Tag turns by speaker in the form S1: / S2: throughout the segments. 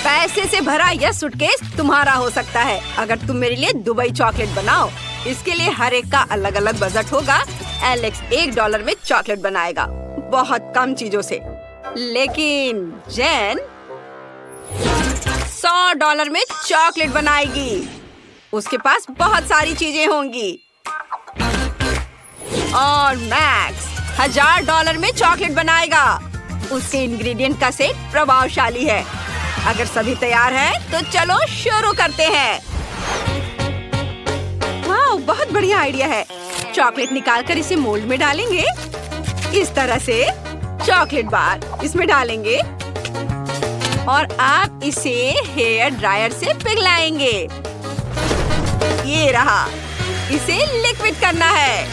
S1: पैसे से भरा यह सूटकेस तुम्हारा हो सकता है अगर तुम मेरे लिए दुबई चॉकलेट बनाओ। इसके लिए हर एक का अलग अलग बजट होगा। एलेक्स $1 में चॉकलेट बनाएगा, बहुत कम चीजों से। लेकिन जेन $100 में चॉकलेट बनाएगी। उसके पास बहुत सारी चीजें होंगी। और मैक्स $1000 में चॉकलेट बनाएगा। उसके इंग्रेडिएंट का सेट प्रभावशाली है। अगर सभी तैयार हैं, तो चलो शुरू करते हैं। वाह, बहुत बढ़िया आइडिया है। चॉकलेट निकालकर इसे मोल्ड में डालेंगे। इस तरह से चॉकलेट बार इसमें डालेंगे और आप इसे हेयर ड्रायर से पिघलाएंगे। ये रहा, इसे लिक्विड करना है।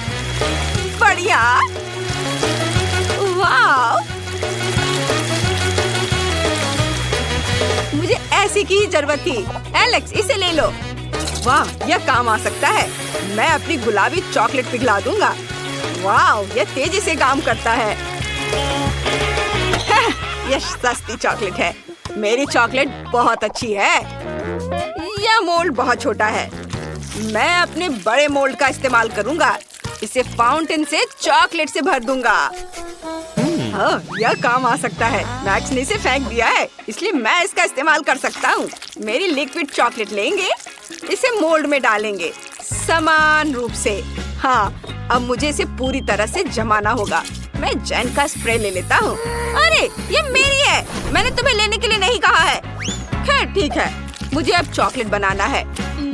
S1: बढ़िया, वाह, मुझे ऐसी की ही जरूरत थी। एलेक्स, इसे ले लो। वाह, यह काम आ सकता है। मैं अपनी गुलाबी चॉकलेट पिघला दूंगा। वाह, यह तेजी से काम करता है। यह सस्ती चॉकलेट है। मेरी चॉकलेट बहुत अच्छी है। यह मोल्ड बहुत छोटा है। मैं अपने बड़े मोल्ड का इस्तेमाल करूंगा। इसे फाउंटेन से चॉकलेट से भर दूंगा। हाँ, यह काम आ सकता है। मैक्स ने इसे फेंक दिया है, इसलिए मैं इसका इस्तेमाल कर सकता हूँ। मेरी लिक्विड चॉकलेट लेंगे, इसे मोल्ड में डालेंगे समान रूप से। हाँ, अब मुझे इसे पूरी तरह से जमाना होगा। मैं जेन का स्प्रे ले लेता हूँ। अरे, ये मेरी है। मैंने तुम्हें लेने के लिए नहीं कहा है। खैर, ठीक है। मुझे अब चॉकलेट बनाना है।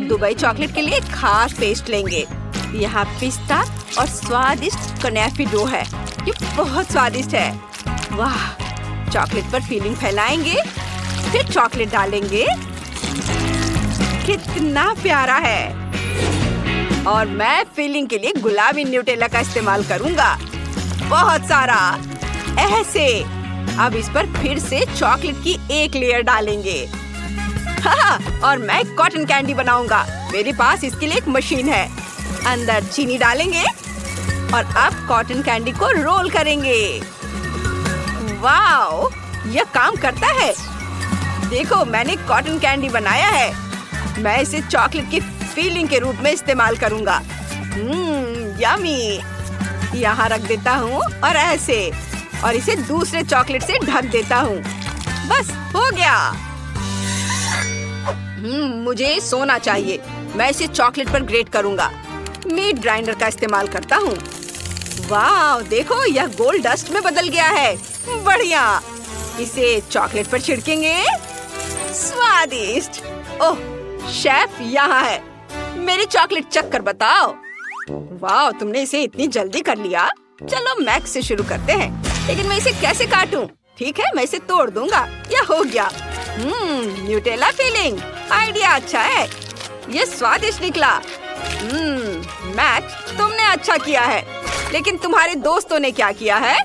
S1: दुबई चॉकलेट के लिए खास पेस्ट लेंगे। यहाँ पिस्ता और स्वादिष्ट कनेफी डो है। ये बहुत स्वादिष्ट है। वाह, चॉकलेट पर फीलिंग फैलाएंगे, फिर चॉकलेट डालेंगे। कितना प्यारा है। और मैं फीलिंग के लिए गुलाबी न्यूटेला का इस्तेमाल करूंगा, बहुत सारा, ऐसे। अब इस पर फिर से चॉकलेट की एक लेयर डालेंगे। हाँ, और मैं कॉटन कैंडी बनाऊंगा। मेरे पास इसके लिए एक मशीन है। अंदर चीनी डालेंगे और अब कॉटन कैंडी को रोल करेंगे। वाओ, यह काम करता है। देखो, मैंने कॉटन कैंडी बनाया है। मैं इसे चॉकलेट की फीलिंग के रूप में इस्तेमाल करूंगा। यमी। यहाँ रख देता हूँ और ऐसे, और इसे दूसरे चॉकलेट से ढक देता हूँ। बस हो गया। मुझे सोना चाहिए। मैं इसे चॉकलेट पर ग्रेट करूंगा। मीट ग्राइंडर का इस्तेमाल करता हूँ। वाह, देखो, यह गोल्ड डस्ट में बदल गया है। बढ़िया। इसे चॉकलेट पर छिड़केंगे। स्वादिष्ट। ओह, शेफ यहाँ है। मेरी चॉकलेट चख कर बताओ। वाह, तुमने इसे इतनी जल्दी कर लिया। चलो मैक्स से शुरू करते हैं। लेकिन मैं इसे कैसे काटूं? ठीक है, मैं इसे तोड़ दूंगा। यह हो गया। Nutella feeling. आइडिया अच्छा है। यह स्वादिष्ट निकला। मैक्स, तुमने अच्छा किया है। लेकिन तुम्हारे दोस्तों ने क्या किया है?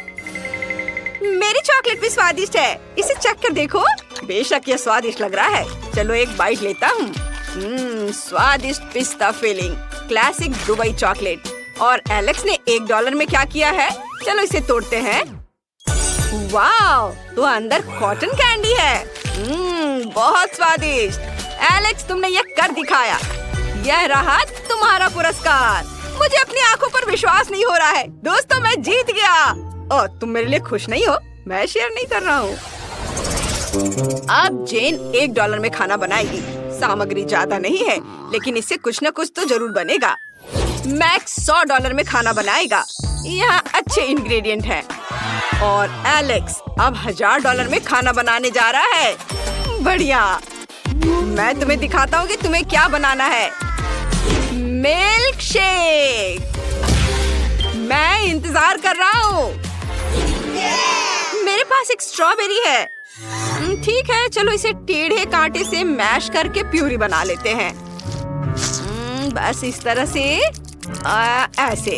S1: मेरी चॉकलेट भी स्वादिष्ट है। इसे चख कर देखो। बेशक यह स्वादिष्ट लग रहा है। चलो एक बाइट लेता हूँ। स्वादिष्ट पिस्ता फीलिंग, क्लासिक दुबई चॉकलेट। और एलेक्स ने $1 में क्या किया है? चलो इसे तोड़ते हैं। वाह, तो अंदर कॉटन कैंडी है। बहुत स्वादिष्ट। एलेक्स, तुमने यह कर दिखाया। यह रहा तुम्हारा पुरस्कार। मुझे अपनी आंखों पर विश्वास नहीं हो रहा है। दोस्तों, मैं जीत गया। ओह, तुम मेरे लिए खुश नहीं हो? मैं शेयर नहीं कर रहा हूँ। अब जेन $1 में खाना बनाएगी। सामग्री ज्यादा नहीं है, लेकिन इससे कुछ न कुछ तो जरूर बनेगा। मैक्स $100 में खाना बनाएगा। यहाँ अच्छे इंग्रेडिएंट हैं। और एलेक्स अब $1000 में खाना बनाने जा रहा है। बढ़िया। मैं तुम्हें दिखाता हूँ कि तुम्हें क्या बनाना है। Milk shake. मैं इंतजार कर रहा हूँ। मेरे पास एक स्ट्रॉबेरी है। ठीक है, चलो इसे टेढ़े कांटे से मैश करके प्यूरी बना लेते हैं। बस इस तरह से, ऐसे।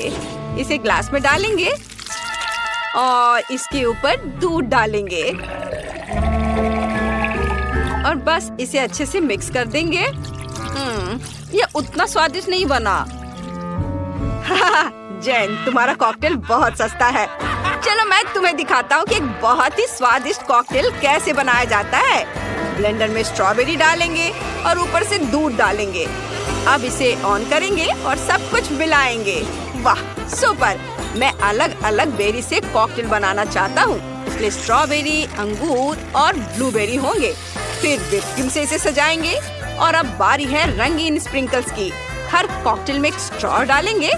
S1: इसे ग्लास में डालेंगे और इसके ऊपर दूध डालेंगे और बस इसे अच्छे से मिक्स कर देंगे। ये उतना स्वादिष्ट नहीं बना। जेन, तुम्हारा कॉकटेल बहुत सस्ता है। चलो मैं तुम्हें दिखाता हूँ कि एक बहुत ही स्वादिष्ट कॉकटेल कैसे बनाया जाता है। ब्लेंडर में स्ट्रॉबेरी डालेंगे और ऊपर से दूध डालेंगे। अब इसे ऑन करेंगे और सब कुछ मिलाएंगे। वाह सुपर! मैं अलग अलग बेरी से कॉकटेल बनाना चाहता हूँ, इसलिए स्ट्रॉबेरी, अंगूर और ब्लूबेरी होंगे। फिर व्हिप क्रीम से इसे सजाएंगे और अब बारी है रंगीन स्प्रिंकल्स की। हर कॉकटेल में एक स्ट्रॉ डालेंगे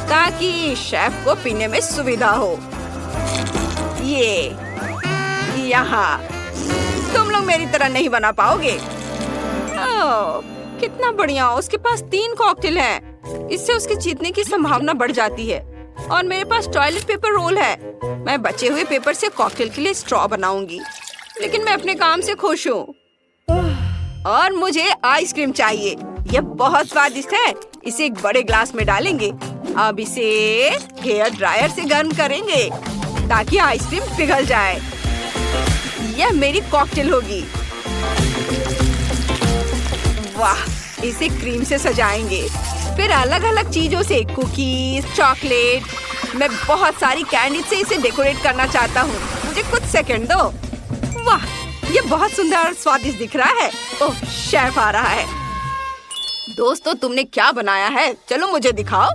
S1: ताकि शेफ को पीने में सुविधा हो। ये यहाँ तुम लोग मेरी तरह नहीं बना पाओगे। ओह, कितना बढ़िया! उसके पास 3 कॉकटेल हैं। इससे उसके जीतने की संभावना बढ़ जाती है। और मेरे पास टॉयलेट पेपर रोल है। मैं बचे हुए पेपर से कॉकटेल के लिए स्ट्रॉ बनाऊंगी। लेकिन मैं अपने काम से खुश हूँ। और मुझे आइसक्रीम चाहिए। यह बहुत स्वादिष्ट है। इसे एक बड़े ग्लास में डालेंगे। अब इसे हेयर ड्रायर से गर्म करेंगे ताकि आइसक्रीम पिघल जाए। यह मेरी कॉकटेल होगी। वाह! इसे क्रीम से सजाएंगे। फिर अलग अलग चीजों से, कुकीज, चॉकलेट, मैं बहुत सारी कैंडी से इसे डेकोरेट करना चाहता हूँ। मुझे कुछ सेकंड दो। वाह! ये बहुत सुंदर और स्वादिष्ट दिख रहा है। ओह, शेफ आ रहा है। दोस्तों, तुमने क्या बनाया है? चलो मुझे दिखाओ।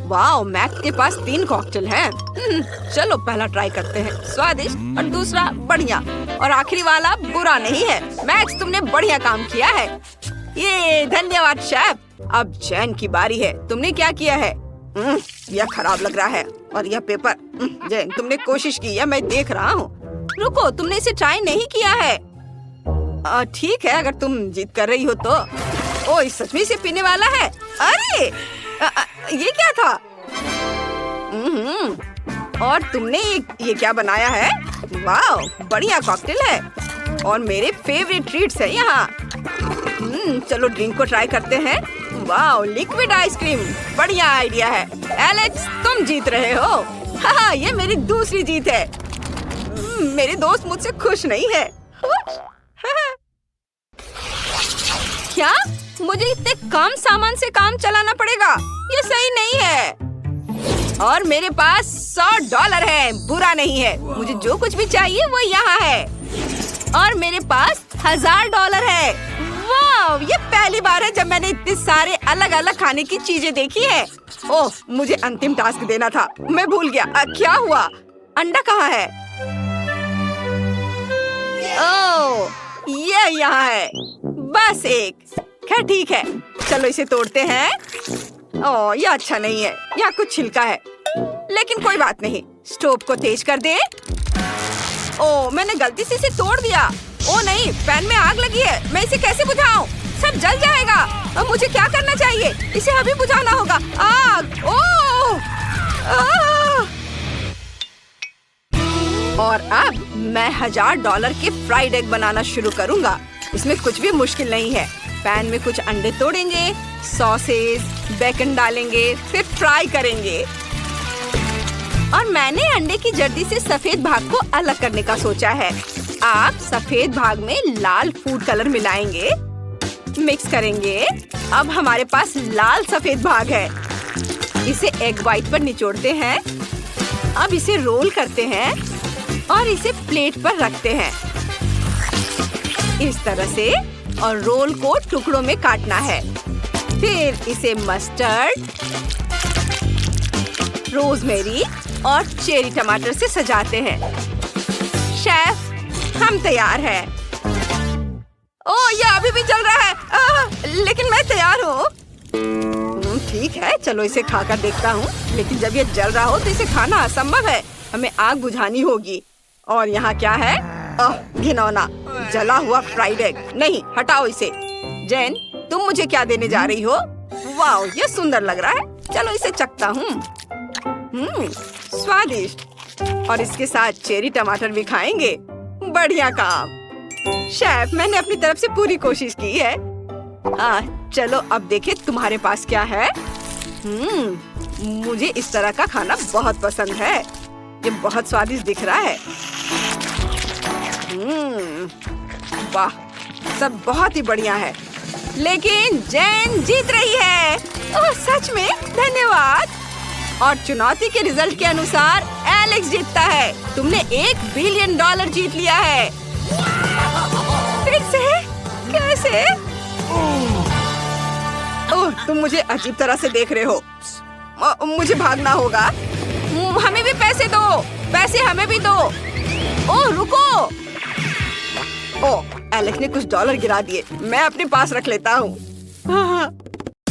S1: वाह, मैक के पास 3 कॉकटेल हैं। चलो पहला ट्राई करते हैं। स्वादिष्ट और दूसरा बढ़िया और आखिरी वाला बुरा नहीं है। मैक्स, तुमने बढ़िया काम किया है। ये धन्यवाद शेफ। अब जैन की बारी है। तुमने क्या किया है? यह खराब लग रहा है। और यह पेपर। जैन, तुमने कोशिश की है, मैं देख रहा हूँ। रुको, तुमने इसे ट्राई नहीं किया है। ठीक है, अगर तुम जीत कर रही हो तो। ओ, इस सच में इसे पीने वाला है। अरे ये क्या था? और तुमने ये क्या बनाया है? वाह, बढ़िया कॉकटेल है और मेरे फेवरेट ट्रीट्स है यहाँ। चलो ड्रिंक को ट्राई करते हैं। वाह, लिक्विड आइसक्रीम, बढ़िया आइडिया है। एलेक्स, तुम जीत रहे हो। हाँ, ये मेरी दूसरी जीत है। मेरे दोस्त मुझसे खुश नहीं है। क्या मुझे इतने कम सामान से काम चलाना पड़ेगा? ये सही नहीं है। और मेरे पास $100 है। बुरा नहीं है। मुझे जो कुछ भी चाहिए वो यहाँ है। और मेरे पास $1000 है। वाह, ये पहली बार है जब मैंने इतने सारे अलग अलग खाने की चीजें देखी है। ओह, मुझे अंतिम टास्क देना था, मैं भूल गया। क्या हुआ? अंडा कहाँ है? ओह, ये यहाँ है। बस एक। खैर ठीक है, चलो इसे तोड़ते हैं। ओह, ये अच्छा नहीं है। यहाँ कुछ छिलका है, लेकिन कोई बात नहीं। स्टोव को तेज कर दे। ओह, मैंने गलती से इसे तोड़ दिया। ओह नहीं, पैन में आग लगी है। मैं इसे कैसे बुझाऊं? सब जल जाएगा। अब मुझे क्या करना चाहिए? इसे अभी बुझाना होगा। आग! ओह! और अब मैं $1000 के फ्राइड एग बनाना शुरू करूंगा। इसमें कुछ भी मुश्किल नहीं है। पैन में कुछ अंडे तोड़ेंगे, सॉसेज, बेकन डालेंगे, फिर फ्राई करेंगे। और मैंने अंडे की जर्दी से सफेद भाग को अलग करने का सोचा है। आप सफेद भाग में लाल फूड कलर मिलाएंगे, मिक्स करेंगे। अब हमारे पास लाल सफेद भाग है। इसे एग व्हाइट पर निचोड़ते हैं। अब इसे रोल करते हैं और इसे प्लेट पर रखते हैं इस तरह से। और रोल को टुकड़ों में काटना है। फिर इसे मस्टर्ड, रोजमेरी और चेरी टमाटर से सजाते हैं। शेफ, हम तैयार हैं। ओह, ये अभी भी जल रहा है। लेकिन मैं तैयार हूँ। ठीक है, चलो इसे खाकर देखता हूँ। लेकिन जब ये जल रहा हो तो इसे खाना असंभव है। हमें आग बुझानी होगी। और यहाँ क्या है? घिनौना जला हुआ फ्राइड एग। नहीं, हटाओ इसे। जैन, तुम मुझे क्या देने जा रही हो? वाह, ये सुंदर लग रहा है। चलो इसे चखता हूँ। स्वादिष्ट। और इसके साथ चेरी टमाटर भी खाएंगे। बढ़िया काम शेफ, मैंने अपनी तरफ से पूरी कोशिश की है। चलो अब देखें तुम्हारे पास क्या है। मुझे इस तरह का खाना बहुत पसंद है। ये बहुत स्वादिष्ट दिख रहा है। वाह, सब बहुत ही बढ़िया है। लेकिन जैन जीत रही है। ओह, सच में? धन्यवाद। और चुनौती के रिजल्ट के अनुसार एलेक्स जीतता है। तुमने $1 बिलियन जीत लिया है। फिर से हैं? ओह, तुम मुझे अजीब तरह से देख रहे हो। मुझे भागना होगा। हमें भी पैसे दो, पैसे हमें भी दो। ओह रुको। ओह, एलेक्स ने कुछ डॉलर गिरा दिए। मैं अपने पास रख लेता हूँ।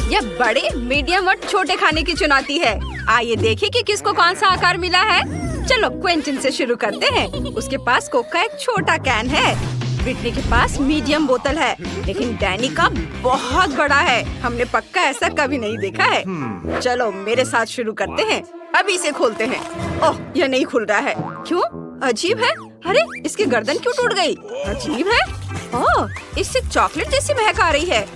S1: यह बड़े, मीडियम और छोटे खाने की चुनौती है। आइए देखें कि किसको कौन सा आकार मिला है। चलो क्विंटन से शुरू करते हैं। उसके पास कोक का एक छोटा कैन है। ब्रिटनी के पास मीडियम बोतल है, लेकिन डैनी का बहुत बड़ा है। हमने पक्का ऐसा कभी नहीं देखा है। चलो मेरे साथ शुरू करते हैं। अभी इसे खोलते हैं। ओह, यह नहीं खुल रहा है। क्यों? अजीब है। अरे, इसकी गर्दन क्यों टूट गई? अजीब है। ओह, इससे चॉकलेट जैसी महक आ रही है।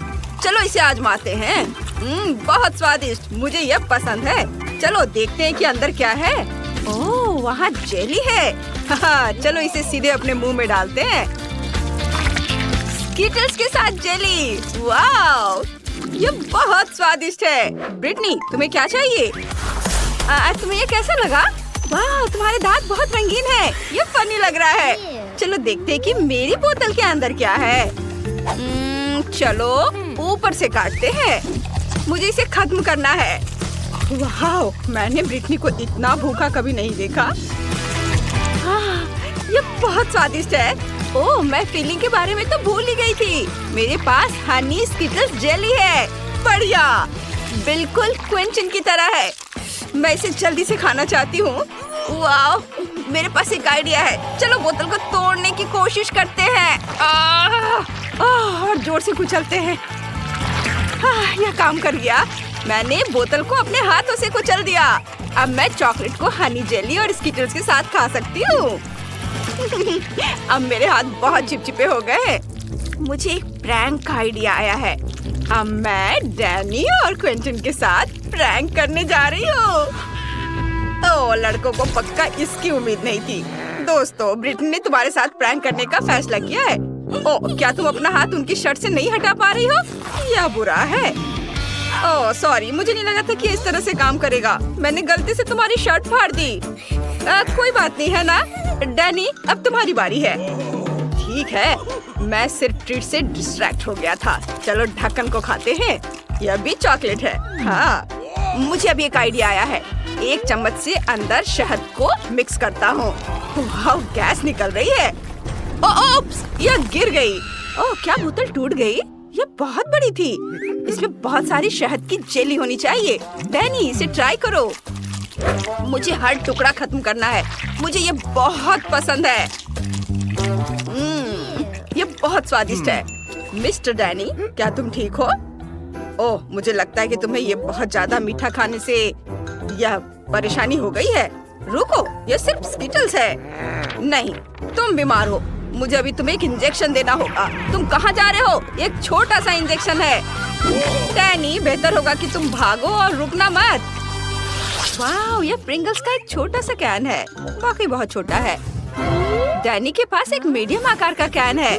S1: चलो इसे आजमाते हैं। बहुत स्वादिष्ट, मुझे यह पसंद है। चलो देखते हैं कि अंदर क्या है। ओह, वहाँ जेली है। चलो इसे सीधे अपने मुंह में डालते हैं। स्कीटल्स के साथ जेली। वाओ, ये बहुत स्वादिष्ट है। ब्रिटनी, तुम्हें क्या चाहिए? तुम्हें ये कैसा लगा? वाह, तुम्हारे दांत बहुत रंगीन है। ये फनी लग रहा है। चलो देखते हैं कि मेरी बोतल के अंदर क्या है। चलो ऊपर से काटते हैं। मुझे इसे खत्म करना है। वाह, मैंने ब्रिटनी को इतना भूखा कभी नहीं देखा। ये बहुत स्वादिष्ट है। ओह, मैं फीलिंग के बारे में तो भूल ही गई थी। मेरे पास हनी स्किटल्स जेली है। बढ़िया, बिल्कुल क्विंटन की तरह है। मैं इसे जल्दी से खाना चाहती हूँ। वाह, मेरे पास एक आइडिया है। चलो बोतल को तोड़ने की कोशिश करते हैं। और जोर से कुचलते हैं। यह काम कर गया। मैंने बोतल को अपने हाथों से कुचल दिया। अब मैं चॉकलेट को हनी जेली और स्किटल्स के साथ खा सकती हूँ। अब मेरे हाथ बहुत चिपचिपे हो गए। मुझे एक प्रैंक का आइडिया आया है। अब मैं डैनी और क्विंटन के साथ प्रैंक करने जा रही हूँ। ओह, लड़कों को पक्का इसकी उम्मीद नहीं थी। दोस्तों, ब्रिटनी ने तुम्हारे साथ प्रैंक करने का फैसला किया है। ओह, क्या तुम अपना हाथ उनकी शर्ट से नहीं हटा पा रही हो? यह बुरा है। ओह सॉरी, मुझे नहीं लगा था कि इस तरह से काम करेगा। मैंने गलती से तुम्हारी शर्ट फाड़ दी। कोई बात नहीं है ना। डैनी, अब तुम्हारी बारी है। ठीक है, मैं सिर्फ ट्रीट से डिस्ट्रैक्ट हो गया था। चलो ढक्कन को खाते हैं। यह भी चॉकलेट है। हाँ, मुझे अभी एक आइडिया आया है। एक चम्मच से अंदर शहद को मिक्स करता हूँ। वाह, गैस निकल रही है। ओप्स, यह गिर गई। ओह, क्या बोतल टूट गई? यह बहुत बड़ी थी। इसमें बहुत सारी शहद की जेली होनी चाहिए। डैनी, इसे ट्राई करो। मुझे हर टुकड़ा खत्म करना है। मुझे ये बहुत पसंद है। ये बहुत स्वादिष्ट है। मिस्टर डैनी, क्या तुम ठीक हो? ओह, मुझे लगता है कि तुम्हें ये बहुत ज्यादा मीठा खाने से यह परेशानी हो गई है। रुको, यह सिर्फ स्किटल्स है। नहीं, तुम बीमार हो। मुझे अभी तुम्हें एक इंजेक्शन देना होगा। तुम कहाँ जा रहे हो? एक छोटा सा इंजेक्शन है। डैनी, बेहतर होगा कि तुम भागो और रुकना मत। वाह, यह प्रिंगल्स का एक छोटा सा कैन है। वाकई बहुत छोटा है। डैनी के पास एक मीडियम आकार का कैन है।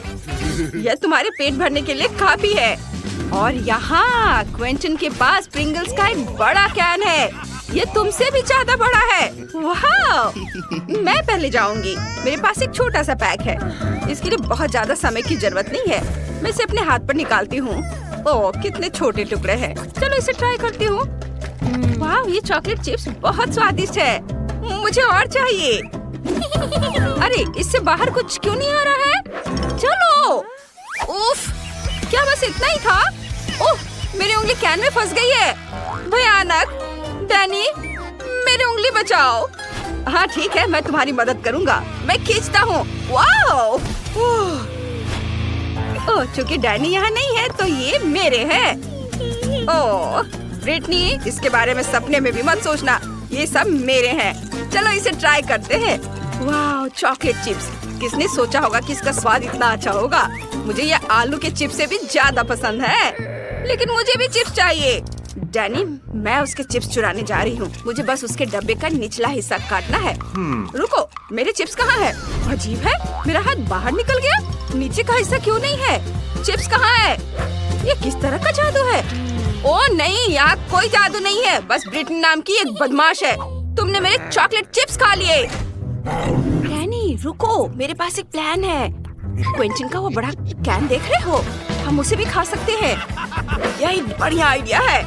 S1: यह तुम्हारे पेट भरने के लिए काफी है। और यहाँ क्विंटन के पास प्रिंगल्स का एक बड़ा कैन है। ये तुमसे भी ज्यादा बड़ा है। वाह, मैं पहले जाऊंगी। मेरे पास एक छोटा सा पैक है। इसके लिए बहुत ज्यादा समय की जरूरत नहीं है। मैं इसे अपने हाथ पर निकालती हूँ। ओह, कितने छोटे टुकड़े हैं। चलो इसे ट्राई करती हूँ। वाह, ये चॉकलेट चिप्स बहुत स्वादिष्ट है। मुझे और चाहिए। अरे, इससे बाहर कुछ क्यों नहीं आ रहा है? चलो। उफ, क्या बस इतना ही था? ओह, मेरी उंगली कैन में फंस गई है। भयानक। डैनी, मेरी उंगली बचाओ। हाँ ठीक है, मैं तुम्हारी मदद करूँगा। मैं खींचता हूँ। वाओ। ओह, चूंकि डैनी यहाँ नहीं है तो ये मेरे हैं। ओह ब्रिटनी, इसके बारे में सपने में भी मत सोचना। ये सब मेरे हैं। चलो इसे ट्राई करते हैं। वाह, चॉकलेट चिप्स। किसने सोचा होगा कि इसका स्वाद इतना अच्छा होगा। मुझे ये आलू के चिप्स से भी ज्यादा पसंद है। लेकिन मुझे भी चिप्स चाहिए। डैनी, मैं उसके चिप्स चुराने जा रही हूँ। मुझे बस उसके डब्बे का निचला हिस्सा काटना है। रुको, मेरे चिप्स कहाँ है? अजीब है, मेरा हाथ बाहर निकल गया। नीचे का हिस्सा क्यों नहीं है? चिप्स कहाँ है? ये किस तरह का जादू है? ओह नहीं, यहाँ कोई जादू नहीं है। बस ब्रिटनी नाम की एक बदमाश है। तुमने मेरे चॉकलेट चिप्स खा लिए। डैनी रुको, मेरे पास एक प्लान है। क्विंटन का वो बड़ा कैन देख रहे हो? हम उसे भी खा सकते हैं। यही बढ़िया आइडिया है।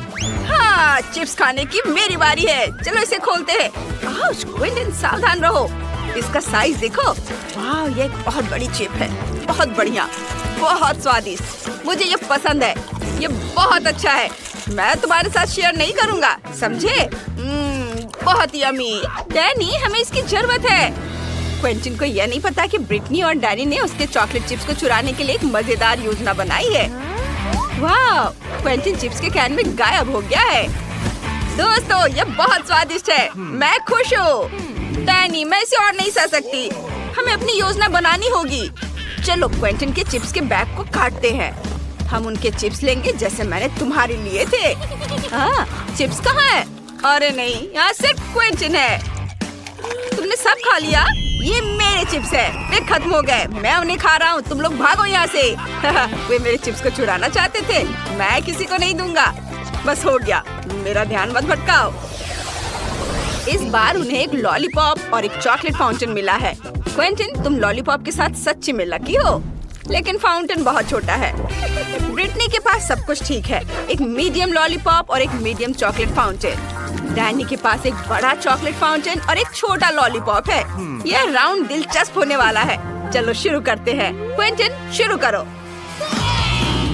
S1: हाँ, चिप्स खाने की मेरी बारी है। चलो इसे खोलते हैं। आउच, क्विंटन सावधान रहो। इसका साइज देखो। वाह, ये एक बहुत बड़ी चिप है। बहुत बढ़िया, बहुत स्वादिष्ट। मुझे ये पसंद है। ये बहुत अच्छा है। मैं तुम्हारे साथ शेयर नहीं करूँगा, समझे? बहुत यम्मी। डैनी, हमें इसकी जरूरत है। क्विंटन को यह नहीं पता कि ब्रिटनी और डैनी ने उसके चॉकलेट चिप्स को चुराने के लिए एक मजेदार योजना बनाई है। वाह, क्विंटन चिप्स के कैन में गायब हो गया है। दोस्तों, ये बहुत स्वादिष्ट है। मैं खुश हूँ। डैनी, मैं इसे और नहीं सह सकती। हमें अपनी योजना बनानी होगी। चलो क्विंटन के चिप्स के बैग को काटते हैं। हम उनके चिप्स लेंगे जैसे मैंने तुम्हारे लिए थे। हाँ, चिप्स कहाँ है? अरे नहीं, यहाँ सिर्फ क्विंटन है। तुमने सब खा लिया? ये मेरे चिप्स है। वे खत्म हो गए। मैं उन्हें खा रहा हूँ। तुम लोग भागो यहाँ से। वे मेरे चिप्स को चुराना चाहते थे। मैं किसी को नहीं दूंगा। बस हो गया। मेरा ध्यान मत भटकाओ। इस बार उन्हें एक लॉलीपॉप और एक चॉकलेट फाउंटेन मिला है। क्विंटन, तुम लॉलीपॉप के साथ सच्ची में लकी हो, लेकिन फाउंटेन बहुत छोटा है। ब्रिटनी के पास सब कुछ ठीक है, एक मीडियम लॉलीपॉप और एक मीडियम चॉकलेट फाउंटेन। डैनी के पास एक बड़ा चॉकलेट फाउंटेन और एक छोटा लॉलीपॉप है। यह राउंड दिलचस्प होने वाला है। चलो शुरू करते हैं। क्विंटन, शुरू करो।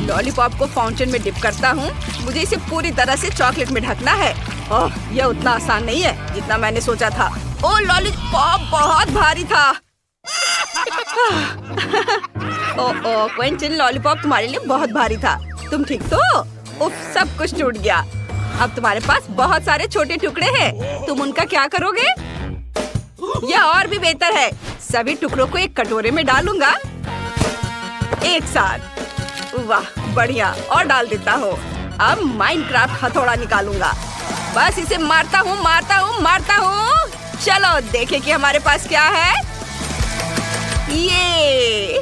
S1: लॉलीपॉप को फाउंटेन में डिप करता हूँ। मुझे इसे पूरी तरह से चॉकलेट में ढकना है। ओह, यह उतना आसान नहीं है जितना मैंने सोचा था। ओह, लॉलीपॉप बहुत भारी था। ओह क्विंटन, लॉलीपॉप तुम्हारे लिए बहुत भारी था। तुम ठीक तो? उफ, सब कुछ टूट गया। अब तुम्हारे पास बहुत सारे छोटे टुकड़े हैं। तुम उनका क्या करोगे? यह और भी बेहतर है। सभी टुकड़ों को एक कटोरे में डालूंगा एक साथ। वाह, बढ़िया। और डाल देता हूँ। अब माइनक्राफ्ट हथौड़ा निकालूंगा। बस इसे मारता हूँ, मारता हूँ, मारता हूँ। चलो देखें कि हमारे पास क्या है। ये,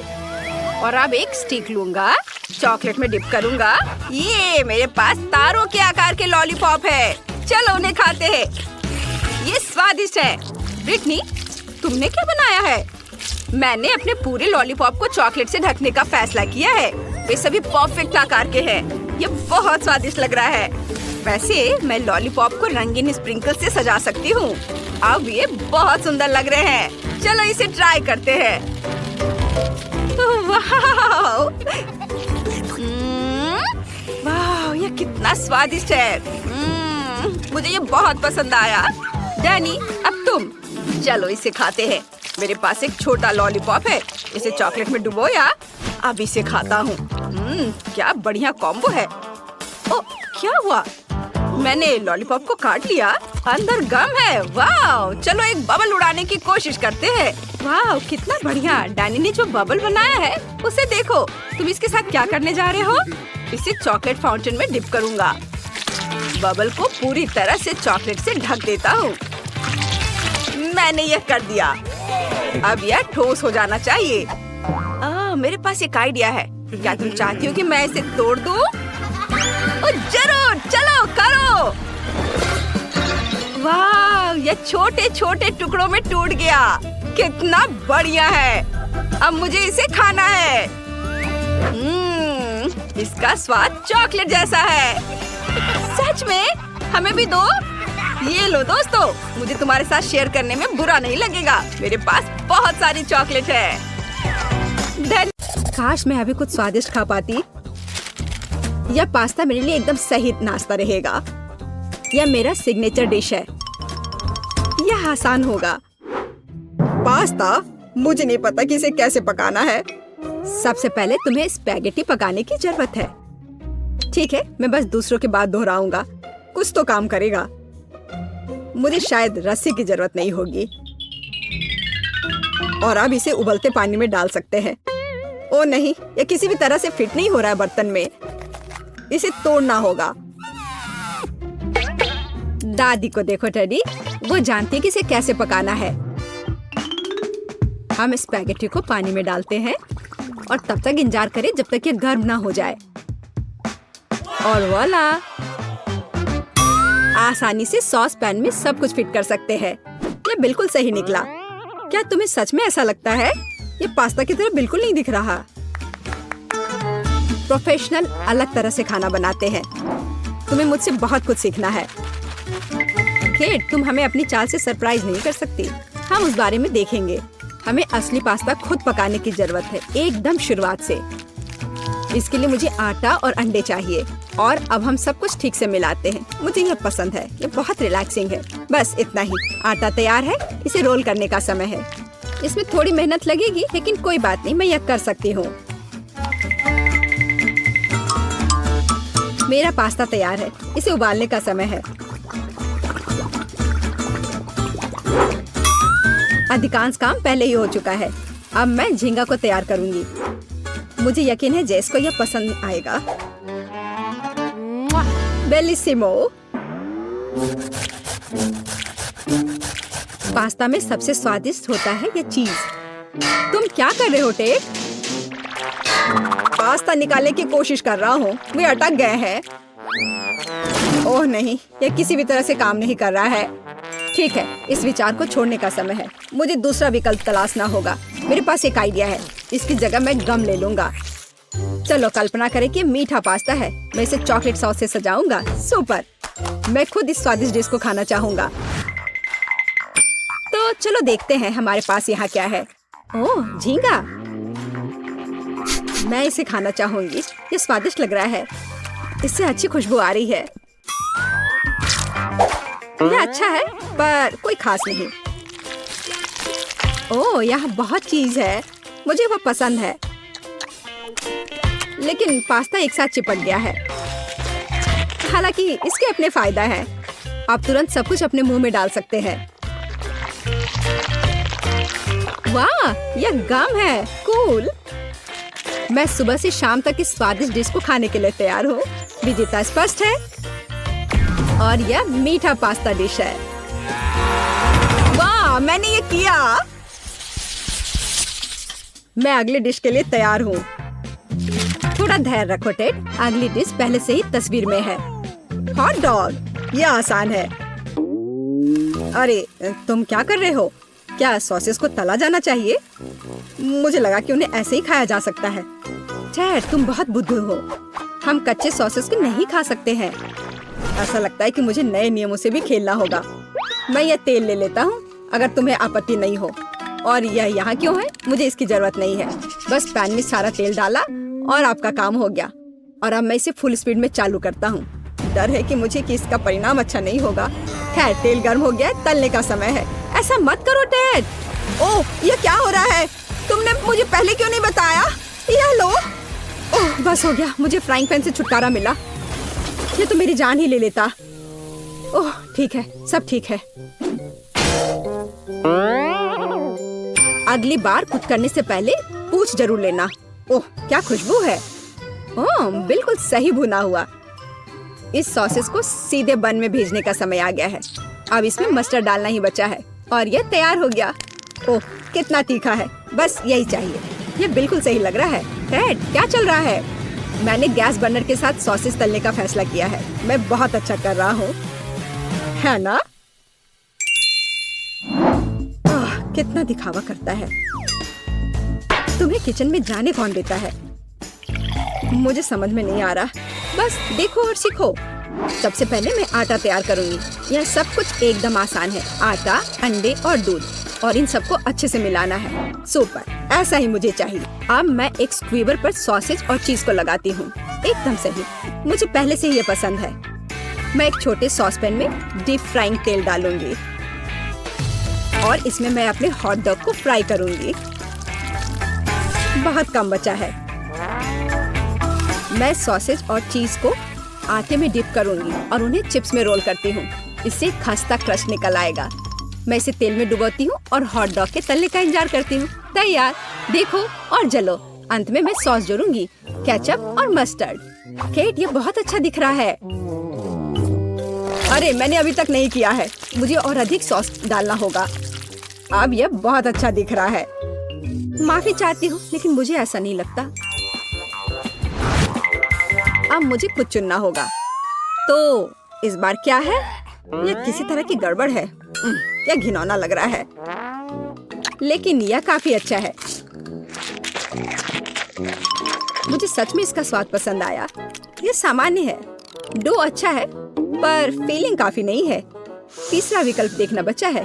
S1: और अब एक स्टिक लूंगा, चॉकलेट में डिप करूंगा। ये मेरे पास तारों के आकार के लॉलीपॉप है। चलो उन्हें खाते हैं। ये स्वादिष्ट है। ब्रिटनी, तुमने क्या बनाया है? मैंने अपने पूरे लॉलीपॉप को चॉकलेट से ढकने का फैसला किया है। वे सभी परफेक्ट आकार के हैं। ये बहुत स्वादिष्ट लग रहा है। वैसे मैं लॉलीपॉप को रंगीन स्प्रिंकल से सजा सकती हूँ। अब ये बहुत सुंदर लग रहे हैं। चलो इसे ट्राई करते हैं। वाह, वाह, ये कितना स्वादिष्ट है। मुझे ये बहुत पसंद आया। डैनी, अब तुम। चलो इसे खाते हैं। मेरे पास एक छोटा लॉलीपॉप है। इसे चॉकलेट में डुबोया। अब इसे खाता हूँ। क्या बढ़िया कॉम्बो है। ओ, क्या हुआ? मैंने लॉलीपॉप को काट लिया। अंदर गम है। वाह, चलो एक बबल उड़ाने की कोशिश करते हैं। वाह, कितना बढ़िया। डैनी ने जो बबल बनाया है उसे देखो। तुम इसके साथ क्या करने जा रहे हो? इसे चॉकलेट फाउंटेन में डिप करूंगा। बबल को पूरी तरह से चॉकलेट से ढक देता हूँ। मैंने यह कर दिया। अब यह ठोस हो जाना चाहिए। मेरे पास एक आइडिया है। क्या तुम चाहती हो कि मैं इसे तोड़ दूं? जरूर, चलो करो। वाह, यह छोटे छोटे टुकड़ों में टूट गया। कितना बढ़िया है। अब मुझे इसे खाना है। इसका स्वाद चॉकलेट जैसा है। सच में? हमें भी दो। ये लो दोस्तों, मुझे तुम्हारे साथ शेयर करने में बुरा नहीं लगेगा। मेरे पास बहुत सारी चॉकलेट है। काश मैं अभी कुछ स्वादिष्ट खा पाती। यह पास्ता मेरे लिए एकदम सही नाश्ता रहेगा। यह मेरा सिग्नेचर डिश है। यह आसान होगा। पास्ता? मुझे नहीं पता कि इसे कैसे पकाना है। सबसे पहले तुम्हें स्पैगेटी पकाने की जरूरत है। ठीक है, मैं बस दूसरों की बात दोहराऊंगा। कुछ तो काम करेगा। मुझे शायद रस्सी की जरूरत नहीं होगी। और अब इसे उबलते पानी में डाल सकते हैं। ओ नहीं, यह किसी भी तरह से फिट नहीं हो रहा है बर्तन में। इसे तोड़ना होगा। दादी को देखो टेडी, वो जानती है कि इसे कैसे पकाना है। हम स्पैगेटी को पानी में डालते हैं और तब तक इंतजार करें जब तक ये गर्म ना हो जाए। और वाला, आसानी से सॉस पैन में सब कुछ फिट कर सकते हैं। ये बिल्कुल सही निकला। क्या तुम्हें सच में ऐसा लगता है? ये पास्ता की तरह बिल्कुल नहीं दिख रहा। प्रोफेशनल अलग तरह से खाना बनाते हैं। तुम्हें मुझसे बहुत कुछ सीखना है। केट, तुम हमें अपनी चाल से सरप्राइज नहीं कर सकती। हम उस बारे में देखेंगे। हमें असली पास्ता खुद पकाने की जरूरत है, एकदम शुरुआत से। इसके लिए मुझे आटा और अंडे चाहिए और अब हम सब कुछ ठीक से मिलाते हैं। मुझे यह पसंद है, ये बहुत रिलैक्सिंग है। बस इतना ही। आटा तैयार है, इसे रोल करने का समय है। इसमें थोड़ी मेहनत लगेगी, लेकिन कोई बात नहीं, मैं यह कर सकती हूँ। मेरा पास्ता तैयार है, इसे उबालने का समय है। अधिकांश काम पहले ही हो चुका है। अब मैं झींगा को तैयार करूंगी। मुझे यकीन है जेस को यह पसंद आएगा। बेलिसिमो। पास्ता में सबसे स्वादिष्ट होता है यह चीज। तुम क्या कर रहे हो टेक? पास्ता निकालने की कोशिश कर रहा हूँ, वे अटक गए हैं। ओह नहीं, यह किसी भी तरह से काम नहीं कर रहा है। ठीक है, इस विचार को छोड़ने का समय है। मुझे दूसरा विकल्प तलाशना होगा। मेरे पास एक आइडिया है। इसकी जगह मैं गम ले लूंगा। चलो कल्पना करें कि मीठा पास्ता है। मैं इसे चॉकलेट सॉस से सजाऊंगा। सुपर! मैं खुद इस स्वादिष्ट डिश को खाना चाहूंगा। तो चलो देखते हैं हमारे पास यहाँ क्या है। ओह, झींगा। मैं इसे खाना चाहूंगी। ये स्वादिष्ट लग रहा है। इससे अच्छी खुशबू आ रही है। यह अच्छा है, पर कोई खास नहीं। ओह, यहाँ बहुत चीज है। मुझे वह पसंद है, लेकिन पास्ता एक साथ चिपक गया है। हालांकि इसके अपने फायदा है। आप तुरंत सब कुछ अपने मुंह में डाल सकते हैं। वाह, यह गम है। कूल। मैं सुबह से शाम तक इस स्वादिष्ट डिश को खाने के लिए तैयार हूँ। विजेता स्पष्ट है और यह मीठा पास्ता डिश है। वाह, मैंने ये किया। मैं अगली डिश के लिए तैयार हूँ। थोड़ा धैर्य रखो टेड, अगली डिश पहले से ही तस्वीर में है। Hot dog. यह आसान है। अरे, तुम क्या कर रहे हो? क्या सॉसेस को तला जाना चाहिए? मुझे लगा कि उन्हें ऐसे ही खाया जा सकता है। टेड, तुम बहुत बुद्धू हो। हम कच्चे सॉसेस को नहीं खा सकते हैं। ऐसा लगता है कि मुझे नए नियमों से भी खेलना होगा। मैं यह तेल ले लेता हूँ, अगर तुम्हें आपत्ति नहीं हो। और यह यहाँ क्यों है? मुझे इसकी जरूरत नहीं है। बस पैन में सारा तेल डाला और आपका काम हो गया। और अब मैं इसे फुल स्पीड में चालू करता हूँ। डर है कि इसका परिणाम अच्छा नहीं होगा। खैर, तेल गर्म हो गया है, तलने का समय है। ऐसा मत करो टेड। ओह, यह क्या हो रहा है? तुमने मुझे पहले क्यों नहीं बताया? यह लो। ओह, बस हो गया। मुझे फ्राइंग पैन से छुटकारा मिला। ये तो मेरी जान ही ले लेता। ओह, ठीक है, सब ठीक है। अगली बार कुछ करने से पहले पूछ जरूर लेना। ओह, क्या खुशबू है। ओह, बिल्कुल सही भुना हुआ। इस सॉसेस को सीधे बन में भेजने का समय आ गया है। अब इसमें मस्टर्ड डालना ही बचा है और यह तैयार हो गया। ओह, कितना तीखा है। बस यही चाहिए। यह बिल्कुल सही लग रहा है। टेड, क्या चल रहा है? मैंने गैस बर्नर के साथ सॉसेस तलने का फैसला किया है। मैं बहुत अच्छा कर रहा हूँ, है ना? कितना दिखावा करता है। तुम्हें किचन में जाने कौन देता है? मुझे समझ में नहीं आ रहा। बस देखो और सीखो। सबसे पहले मैं आटा तैयार करूंगी। यह सब कुछ एकदम आसान है। आटा, अंडे और दूध, और इन सबको अच्छे से मिलाना है। सुपर, ऐसा ही मुझे चाहिए। अब मैं एक स्क्वीवर पर सॉसेज और चीज को लगाती हूँ। एकदम सही, मुझे पहले से ही ये पसंद है। मैं एक छोटे सॉस पैन में डीप फ्राइंग तेल डालूंगी और इसमें मैं अपने हॉट डॉग को फ्राई करूंगी। बहुत कम बचा है। मैं सॉसेज और चीज को आटे में डिप करूंगी और उन्हें चिप्स में रोल करती हूँ। इससे खस्ता क्रश निकल आएगा। मैं इसे तेल में डुबोती हूँ और हॉट डॉग के तलने का इंतजार करती हूँ। तैयार, देखो और जलो। अंत में मैं सॉस जोड़ूंगी, केचप और मस्टर्ड। केट, ये बहुत अच्छा दिख रहा है। अरे, मैंने अभी तक नहीं किया है। मुझे और अधिक सॉस डालना होगा। अब यह बहुत अच्छा दिख रहा है। माफी चाहती हूँ, लेकिन मुझे ऐसा नहीं लगता। अब मुझे कुछ चुनना होगा। तो इस बार क्या है? यह किसी तरह की गड़बड़ है। यह घिनौना लग रहा है, लेकिन यह काफी अच्छा है। मुझे सच में इसका स्वाद पसंद आया। ये सामान्य है, डो अच्छा है पर फीलिंग काफी नहीं है। तीसरा विकल्प देखना बचा है।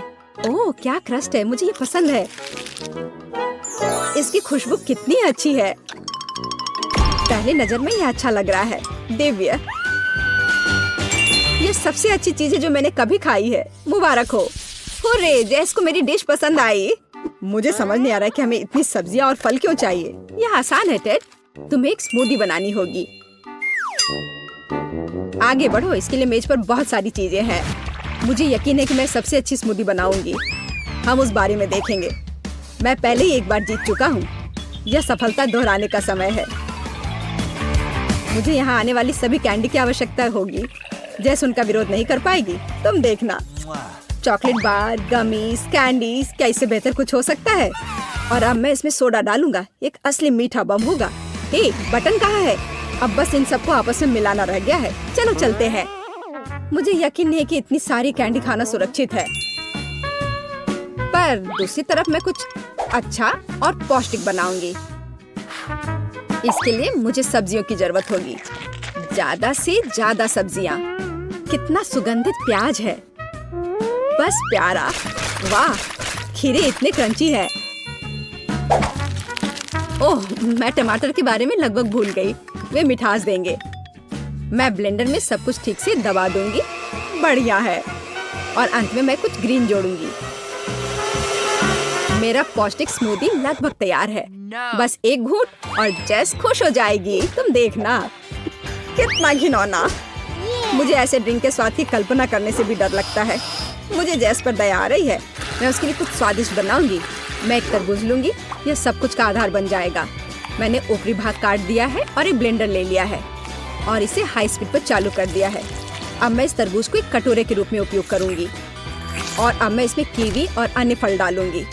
S1: ओह क्या क्रस्ट है, मुझे ये पसंद है। इसकी खुशबू कितनी अच्छी है। पहले नजर में ये अच्छा लग रहा है। दिव्य, ये सबसे अच्छी चीज है जो मैंने कभी खाई है। मुबारक हो। हुर्रे, जैस को मेरी डिश पसंद आई। मुझे समझ नहीं आ रहा कि हमें इतनी सब्जियां और फल क्यों चाहिए। यह आसान है टेड, तुम्हें एक स्मूदी बनानी होगी। आगे बढ़ो, इसके लिए मेज पर बहुत सारी चीजें हैं। मुझे यकीन है कि मैं सबसे अच्छी स्मूदी बनाऊंगी। हम उस बारे में देखेंगे। मैं पहले ही एक बार जीत चुका हूँ। यह सफलता दोहराने का समय है। मुझे यहाँ आने वाली सभी कैंडी की आवश्यकता होगी। जैसे उनका विरोध नहीं कर पाएगी, तुम देखना। चॉकलेट बार, गमीज, कैंडीज, क्या इससे बेहतर कुछ हो सकता है? और अब मैं इसमें सोडा डालूंगा। एक असली मीठा बम होगा। हे, बटन कहाँ है? अब बस इन सबको आपस में मिलाना रह गया है। चलो चलते हैं। मुझे यकीन नहीं कि इतनी सारी कैंडी खाना सुरक्षित है, पर दूसरी तरफ मैं कुछ अच्छा और पौष्टिक बनाऊंगी। इसके लिए मुझे सब्जियों की जरूरत होगी, ज्यादा से ज्यादा सब्जियां। कितना सुगंधित प्याज है, बस प्यारा। वाह, खीरे इतने क्रंची है। ओह, मैं टमाटर के बारे में लगभग भूल गई। वे मिठास देंगे। मैं ब्लेंडर में सब कुछ ठीक से दबा दूंगी। बढ़िया है। और अंत में मैं कुछ ग्रीन जोड़ूंगी। मेरा पौष्टिक स्मूदी लगभग तैयार है। बस एक घूंट और जेस खुश हो जाएगी। तुम देखना। कितना घिनौना। मुझे ऐसे ड्रिंक के स्वाद की कल्पना करने से भी डर लगता है। मुझे जेस पर दया आ रही है। मैं उसके लिए कुछ स्वादिष्ट बनाऊंगी। मैं एक तरबूज लूंगी। यह सब कुछ का आधार बन जाएगा। मैंने ऊपरी भाग काट दिया है और एक ब्लेंडर ले लिया है और इसे हाई स्पीड पर चालू कर दिया है। अब मैं इस तरबूज को एक कटोरे के रूप में उपयोग करूंगी और अब मैं इसमें कीवी और अन्य फल डालूंगी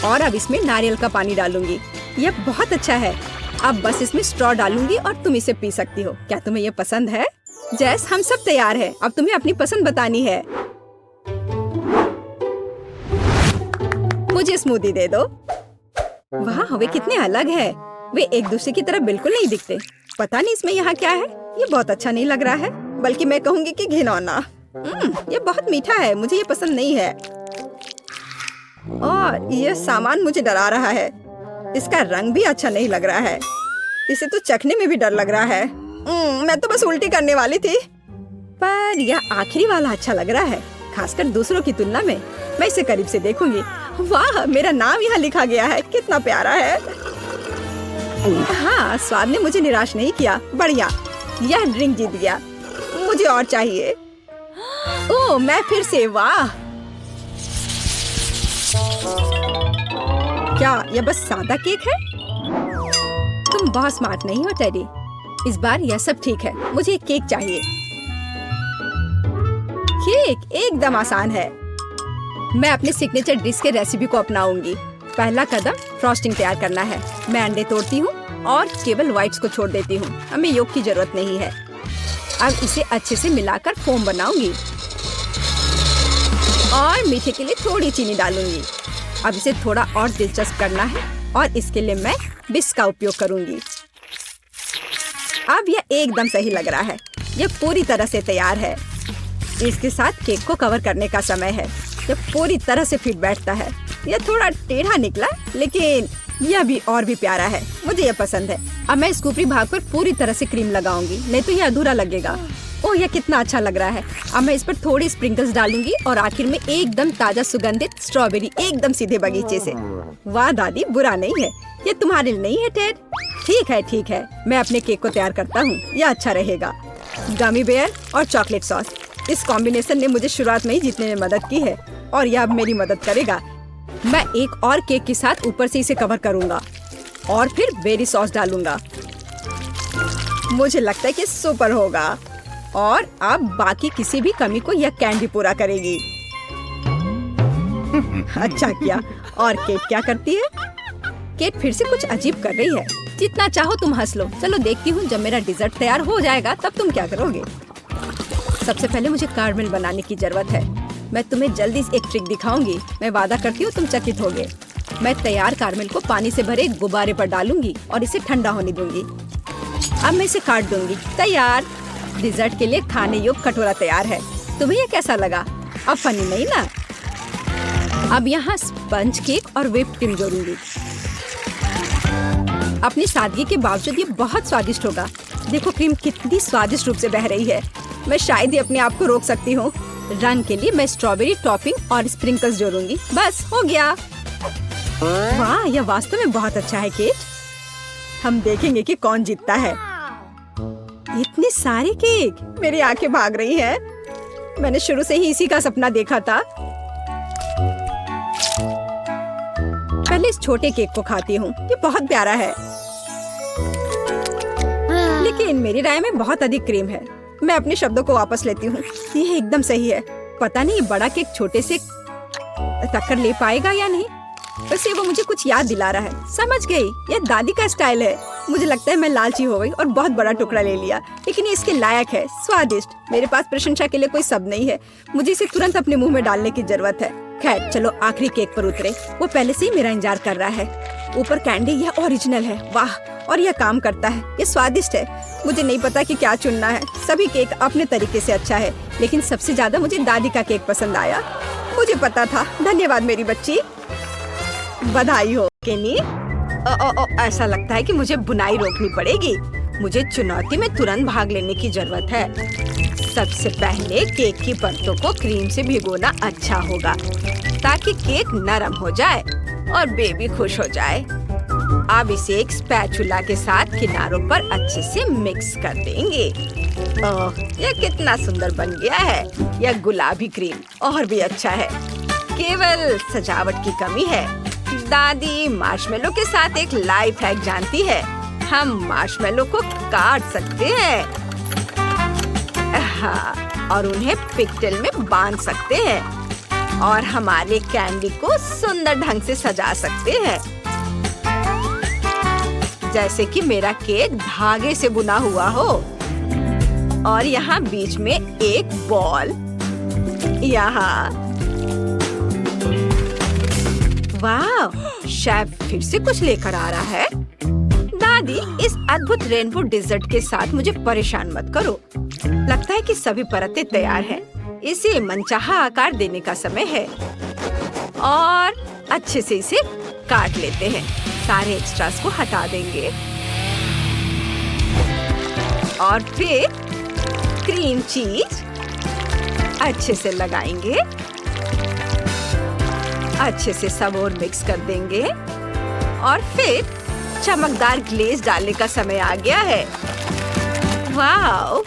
S1: और अब इसमें नारियल का पानी डालूंगी। यह बहुत अच्छा है। अब बस इसमें स्ट्रॉ डालूंगी और तुम इसे पी सकती हो। क्या तुम्हें यह पसंद है? जैस, हम सब तैयार हैं। अब तुम्हें अपनी पसंद बतानी है। मुझे स्मूदी दे दो। वाह, वे कितने अलग है। वे एक दूसरे की तरह बिल्कुल नहीं दिखते। पता नहीं इसमें यहाँ क्या है। ये बहुत अच्छा नहीं लग रहा है, बल्कि मैं कहूँगी कि घिनौना। ये बहुत मीठा है। मुझे ये पसंद नहीं है और यह सामान मुझे डरा रहा है। इसका रंग भी अच्छा नहीं लग रहा है। इसे तो चखने में भी डर लग रहा है। मैं तो बस उल्टी करने वाली थी, पर यह आखिरी वाला अच्छा लग रहा है, खासकर दूसरों की तुलना में। मैं इसे करीब से देखूंगी। वाह, मेरा नाम यहाँ लिखा गया है। कितना प्यारा है। हाँ, स्वाद ने मुझे निराश नहीं किया। बढ़िया, यह ड्रिंक जीत गया। मुझे और चाहिए। ओह, मैं फिर से। वाह, क्या यह बस सादा केक है? तुम बहुत स्मार्ट नहीं हो टेडी। इस बार यह सब ठीक है। मुझे एक केक चाहिए। केक एकदम आसान है। मैं अपने सिग्नेचर डिश के रेसिपी को अपनाऊंगी। पहला कदम फ्रॉस्टिंग तैयार करना है। मैं अंडे तोड़ती हूँ और केवल व्हाइट्स को छोड़ देती हूँ। हमें योग की जरूरत नहीं है। अब इसे अच्छे से मिलाकर फोम बनाऊंगी और मीठे के लिए थोड़ी चीनी डालूंगी। अब इसे थोड़ा और दिलचस्प करना है और इसके लिए मैं विस्क का उपयोग करूंगी। अब यह एकदम सही लग रहा है। यह पूरी तरह से तैयार है। इसके साथ केक को कवर करने का समय है। यह पूरी तरह से फिट बैठता है। यह थोड़ा टेढ़ा निकला, लेकिन यह भी और भी प्यारा है। मुझे यह पसंद है। अब मैं इस ऊपरी भाग पर पूरी तरह से क्रीम लगाऊंगी, नहीं तो यह अधूरा लगेगा। ओह, यह कितना अच्छा लग रहा है। अब मैं इस पर थोड़ी स्प्रिंकल्स डालूंगी और आखिर में एकदम ताजा सुगंधित स्ट्रॉबेरी, एकदम सीधे बगीचे से। वाह दादी, बुरा नहीं है। ये तुम्हारे लिए नहीं है टेड। ठीक है। मैं अपने केक को तैयार करता हूँ। यह अच्छा रहेगा। गमी बेयर और चॉकलेट सॉस, इस कॉम्बिनेशन ने मुझे शुरुआत में ही जीतने में मदद की है और यह अब मेरी मदद करेगा। मैं एक और केक के साथ ऊपर से इसे कवर करूंगा और फिर बेरी सॉस डालूंगा। मुझे लगता है कि सुपर होगा और अब बाकी किसी भी कमी को यह कैंडी पूरा करेगी। अच्छा किया। और केट क्या करती है? केट फिर से कुछ अजीब कर रही है। जितना चाहो तुम हंस लो। चलो देखती हूँ, जब मेरा डिजर्ट तैयार हो जाएगा तब तुम क्या करोगे। सबसे पहले मुझे कारमेल बनाने की जरूरत है। मैं तुम्हें जल्दी एक ट्रिक दिखाऊंगी। मैं वादा करती हूँ तुम चकित होगे। मैं तैयार कारमेल को पानी से भरे गुब्बारे पर डालूंगी और इसे ठंडा होने दूंगी। अब मैं इसे काट दूंगी। तैयार। डिजर्ट के लिए खाने योग्य कटोरा तैयार है। तुम्हें ये कैसा लगा? अब फनी नहीं ना? अब यहाँ स्पंज केक और व्हिप्ड क्रीम जोड़ूंगी। अपनी सादगी के बावजूद ये बहुत स्वादिष्ट होगा। देखो क्रीम कितनी स्वादिष्ट रूप से बह रही है। मैं शायद ही अपने आप को रोक सकती हूँ। रंग के लिए मैं स्ट्रॉबेरी टॉपिंग और स्प्रिंकल्स जोड़ूंगी। बस हो गया। वाह, यह वास्तव में बहुत अच्छा है केट। हम देखेंगे कि कौन जीतता है। इतने सारे केक, मेरी आंखें भाग रही हैं। मैंने शुरू से ही इसी का सपना देखा था। पहले इस छोटे केक को खाती हूँ। ये बहुत प्यारा है, लेकिन मेरी राय में बहुत अधिक क्रीम है। मैं अपने शब्दों को वापस लेती हूँ। ये एकदम सही है। पता नहीं बड़ा केक छोटे से टक्कर ले पाएगा या नहीं। वैसे वो मुझे कुछ याद दिला रहा है। समझ गई, ये दादी का स्टाइल है। मुझे लगता है मैं लालची हो गई और बहुत बड़ा टुकड़ा ले लिया, लेकिन ये इसके लायक है। स्वादिष्ट। मेरे पास प्रशंसा के लिए कोई शब्द नहीं है। मुझे इसे तुरंत अपने मुंह में डालने की जरूरत है। खैर चलो आखिरी केक पर उतरे। वो पहले से ही मेरा इंतजार कर रहा है। ऊपर कैंडी, यह ओरिजिनल है। वाह, और यह काम करता है। ये स्वादिष्ट है। मुझे नहीं पता कि क्या चुनना है। सभी केक अपने तरीके से अच्छा है, लेकिन सबसे ज्यादा मुझे दादी का केक पसंद आया। मुझे पता था। धन्यवाद मेरी बच्ची। बधाई हो केनी। ऐसा लगता है कि मुझे बुनाई रोकनी पड़ेगी। मुझे चुनौती में तुरंत भाग लेने की जरूरत है। सबसे पहले केक की परतों को क्रीम से भिगोना अच्छा होगा, ताकि केक नरम हो जाए और बेबी खुश हो जाए। अब इसे एक स्पैचुला के साथ किनारों पर अच्छे से मिक्स कर देंगे। ओह, यह कितना सुंदर बन गया है। यह गुलाबी क्रीम और भी अच्छा है। केवल सजावट की कमी है। दादी मार्शमेलो के साथ एक लाइफ हैक जानती है। हम मार्शमेलो को काट सकते हैं, हाँ, और उन्हें पिकटेल में बांध सकते हैं और हमारे कैंडी को सुंदर ढंग से सजा सकते हैं, जैसे कि मेरा केक धागे से बुना हुआ हो। और यहाँ बीच में एक बॉल। यहाँ वाह, शेफ फिर से कुछ लेकर आ रहा है। दादी, इस अद्भुत रेनबो डिजर्ट के साथ मुझे परेशान मत करो। लगता है कि सभी परतें तैयार हैं। इसे मनचाहा आकार देने का समय है और अच्छे से इसे काट लेते हैं। सारे एक्स्ट्रास को हटा देंगे और फिर क्रीम चीज अच्छे से लगाएंगे। अच्छे से सब और मिक्स कर देंगे और फिर चमकदार ग्लेज डालने का समय आ गया है। वाह,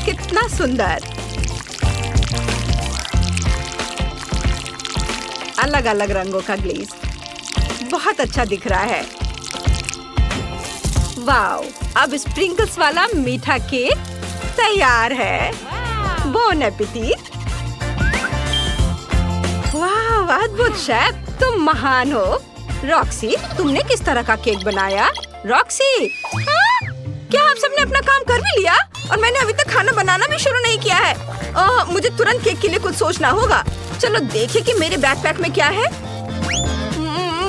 S1: कितना सुंदर। अलग अलग रंगों का ग्लेज बहुत अच्छा दिख रहा है। वाह, अब स्प्रिंकल्स वाला मीठा केक तैयार है। Bone appétit. वाह, अद्भुत शेफ, तुम महान हो। रॉक्सी, तुमने किस तरह का केक बनाया? रॉक्सी, क्या आप सबने अपना काम कर भी लिया? और मैंने अभी तक खाना बनाना भी शुरू नहीं किया है। मुझे तुरंत केक के लिए कुछ सोचना होगा। चलो देखें कि मेरे बैकपैक में क्या है।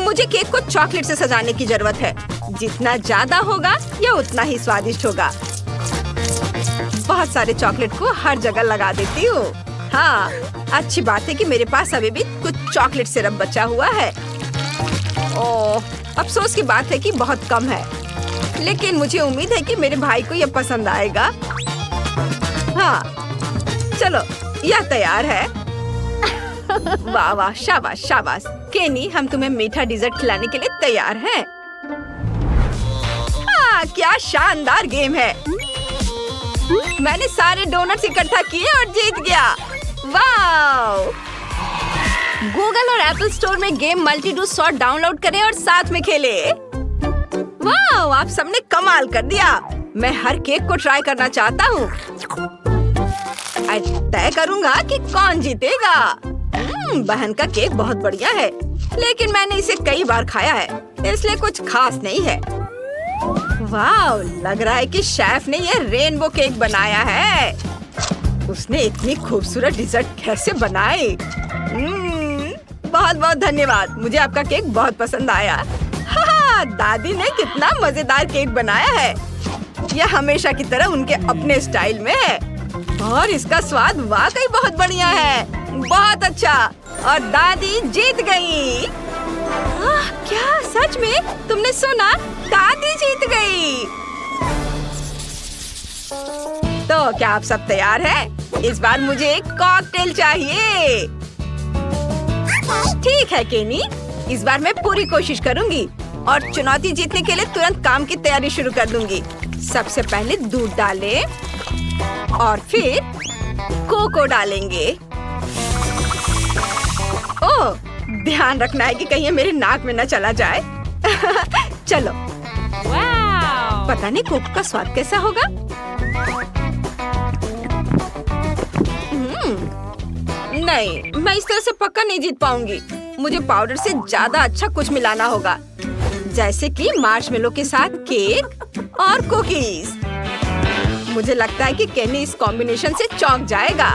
S1: मुझे केक को चॉकलेट से सजाने की जरूरत है। जितना ज्यादा होगा यह उतना ही स्वादिष्ट होगा। बहुत सारे चॉकलेट को हर जगह लगा देती हूँ। हाँ, अच्छी बात है कि मेरे पास अभी भी कुछ चॉकलेट सिरप बचा हुआ है। ओह, अफसोस की बात है कि बहुत कम है, लेकिन मुझे उम्मीद है कि मेरे भाई को यह पसंद आएगा। हाँ, चलो यह तैयार है। वाह वाह, शाबाश शाबाश। केनी, हम तुम्हें मीठा डिजर्ट खिलाने के लिए तैयार हैं। हाँ, क्या शानदार गेम है। मैंने सारे डोनट्स इकट्ठा किए और जीत गया। वाह! गूगल और एप्पल स्टोर में game multi do sort download करें और साथ में खेलें। वाह, आप सबने कमाल कर दिया। मैं हर केक को ट्राई करना चाहता हूँ। तय करूँगा कि कौन जीतेगा। बहन का केक बहुत बढ़िया है, लेकिन मैंने इसे कई बार खाया है, इसलिए कुछ खास नहीं है। वाह, लग रहा है कि शेफ ने ये रेनबो केक बनाया है। उसने इतनी खूबसूरत डिजर्ट कैसे बनाई? बहुत बहुत धन्यवाद। मुझे आपका केक बहुत पसंद आया। हाँ, दादी ने कितना मजेदार केक बनाया है। यह हमेशा की तरह उनके अपने स्टाइल में है और इसका स्वाद वाकई बहुत बढ़िया है। बहुत अच्छा। और दादी जीत गई। क्या सच में? तुमने सुना? दादी जीत गई। तो क्या आप सब तैयार हैं? इस बार मुझे एक कॉकटेल चाहिए। ठीक है केनी, इस बार मैं पूरी कोशिश करूंगी और चुनौती जीतने के लिए तुरंत काम की तैयारी शुरू कर दूंगी। सबसे पहले दूध डालें और फिर कोको डालेंगे। ओह, ध्यान रखना है कि कहीं ये मेरे नाक में न चला जाए। चलो। पता नहीं कोको का स्वाद कैसा होगा। नहीं, मैं इस तरह से पक्का नहीं जीत पाऊंगी। मुझे पाउडर से ज्यादा अच्छा कुछ मिलाना होगा, जैसे कि मार्शमेलो के साथ केक और कुकीज। मुझे लगता है कि केनी इस कॉम्बिनेशन से चौंक जाएगा।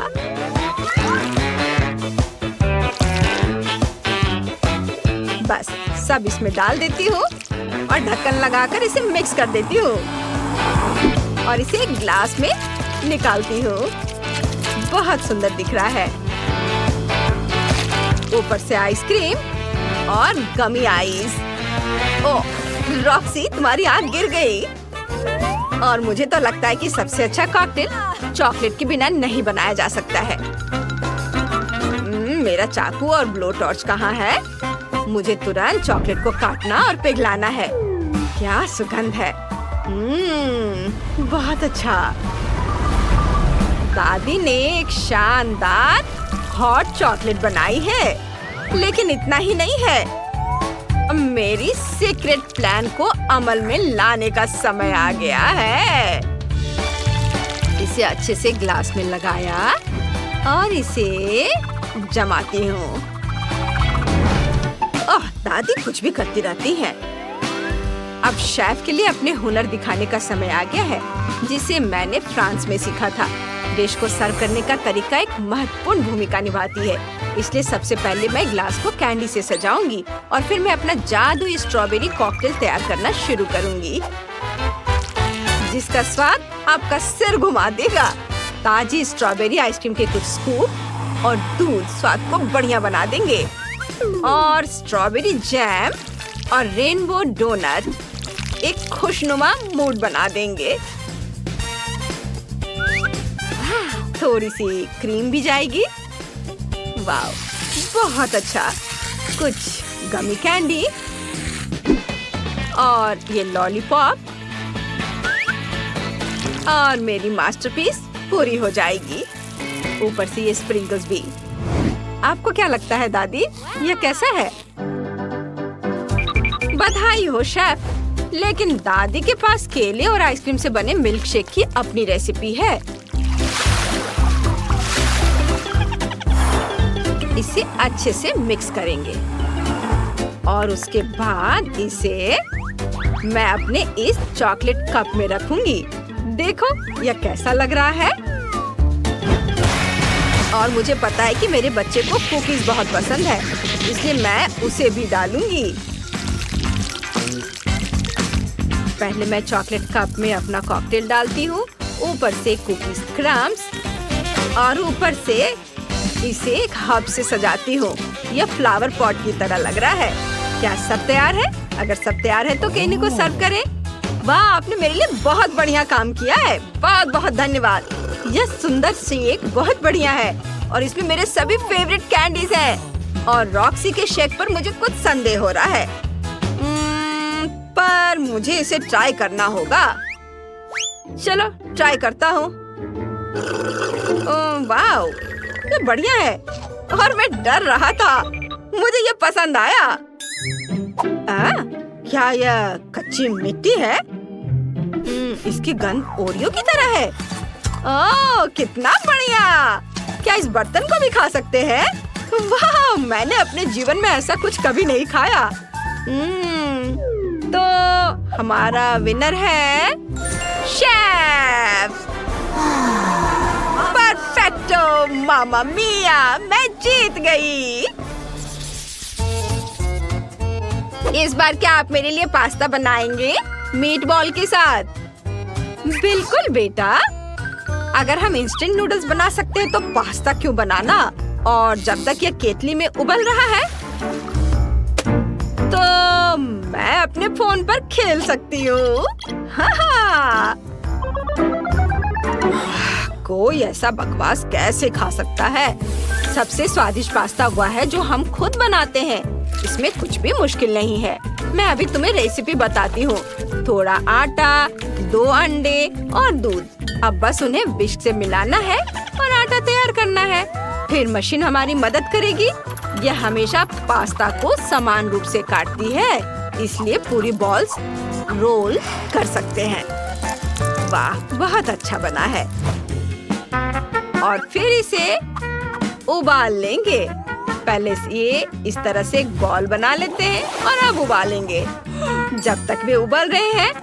S1: बस सब इसमें डाल देती हूँ और ढक्कन लगाकर इसे मिक्स कर देती हूँ और इसे एक ग्लास में निकालती हूँ। बहुत सुंदर दिख रहा है। ऊपर से आइसक्रीम और गमी आइस। ओह, रॉक्सी, तुम्हारी आंख गिर गई। और मुझे तो लगता है कि सबसे अच्छा कॉकटेल चॉकलेट के बिना नहीं बनाया जा सकता है। मेरा चाकू और ब्लो टॉर्च कहाँ है? मुझे तुरंत चॉकलेट को काटना और पिघलाना है। क्या सुगंध है। बहुत अच्छा। दादी ने एक शानदार हॉट चॉकलेट बनाई है, लेकिन इतना ही नहीं है। मेरी सीक्रेट प्लान को अमल में लाने का समय आ गया है। इसे अच्छे से ग्लास में लगाया और इसे जमाती हूँ। ओह, दादी कुछ भी करती रहती हैं। अब शेफ के लिए अपने हुनर दिखाने का समय आ गया है, जिसे मैंने फ्रांस में सीखा था। डिश को सर्व करने का तरीका एक महत्वपूर्ण भूमिका निभाती है, इसलिए सबसे पहले मैं ग्लास को कैंडी से सजाऊंगी और फिर मैं अपना जादुई स्ट्रॉबेरी कॉकटेल तैयार करना शुरू करूंगी, जिसका स्वाद आपका सिर घुमा देगा। ताजी स्ट्रॉबेरी आइसक्रीम के कुछ स्कूप और दूध स्वाद को बढ़िया बना देंगे और स्ट्रॉबेरी जैम और रेनबो डोनट एक खुशनुमा मूड बना देंगे। थोड़ी सी क्रीम भी जाएगी। वाव, बहुत अच्छा। कुछ गमी कैंडी और ये लॉलीपॉप और मेरी मास्टरपीस पूरी हो जाएगी। ऊपर से ये स्प्रिंकल्स भी। आपको क्या लगता है दादी, यह कैसा है? बधाई हो शेफ, लेकिन दादी के पास केले और आइसक्रीम से बने मिल्क शेक की अपनी रेसिपी है। इसे अच्छे से मिक्स करेंगे और उसके बाद इसे मैं अपने इस चॉकलेट कप में रखूंगी। देखो यह कैसा लग रहा है। और मुझे पता है कि मेरे बच्चे को कुकीज बहुत पसंद है, इसलिए मैं उसे भी डालूंगी। पहले मैं चॉकलेट कप में अपना कॉकटेल डालती हूँ, ऊपर से कुकीज क्रम्स और ऊपर से इसे एक हब से सजाती हूँ। यह फ्लावर पॉट की तरह लग रहा है। क्या सब तैयार है? अगर सब तैयार है तो केनी को सर्व करें। वाह, आपने मेरे लिए बहुत बढ़िया काम किया है। बहुत बहुत धन्यवाद। यह सुंदर शेक बहुत बढ़िया है और इसमें मेरे सभी फेवरेट कैंडीज हैं। और रॉक्सी के शेक पर मुझे कुछ संदेह हो रहा है, पर मुझे इसे ट्राई करना होगा। चलो ट्राई करता हूँ। वाह, ये बढ़िया है और मैं डर रहा था। मुझे ये पसंद आया। क्या यह कच्ची मिट्टी है? इसकी गंध ओरियो की तरह है। ओह, कितना बढ़िया। क्या इस बर्तन को भी खा सकते हैं? वाह, मैंने अपने जीवन में ऐसा कुछ कभी नहीं खाया। तो हमारा विनर है शेफ। परफेक्टो, मामा मिया, मैं जीत गई। इस बार क्या आप मेरे लिए पास्ता बनाएंगे मीट बॉल के साथ? बिल्कुल बेटा, अगर हम इंस्टेंट नूडल्स बना सकते हैं तो पास्ता क्यों बनाना। और जब तक ये केतली में उबल रहा है तो मैं अपने फोन पर खेल सकती हूँ। हाँ। कोई ऐसा बकवास कैसे खा सकता है। सबसे स्वादिष्ट पास्ता हुआ है जो हम खुद बनाते हैं। इसमें कुछ भी मुश्किल नहीं है। मैं अभी तुम्हें रेसिपी बताती हूँ। थोड़ा आटा, 2 अंडे और दूध। अब बस उन्हें विस्क से मिलाना है और आटा तैयार करना है। फिर मशीन हमारी मदद करेगी। यह हमेशा पास्ता को समान रूप से काटती है, इसलिए पूरी बॉल्स रोल कर सकते हैं। वाह, बहुत अच्छा बना है। और फिर इसे उबाल लेंगे। पहले ये इस तरह से एक बॉल बना लेते हैं और अब उबालेंगे। जब तक वे उबल रहे हैं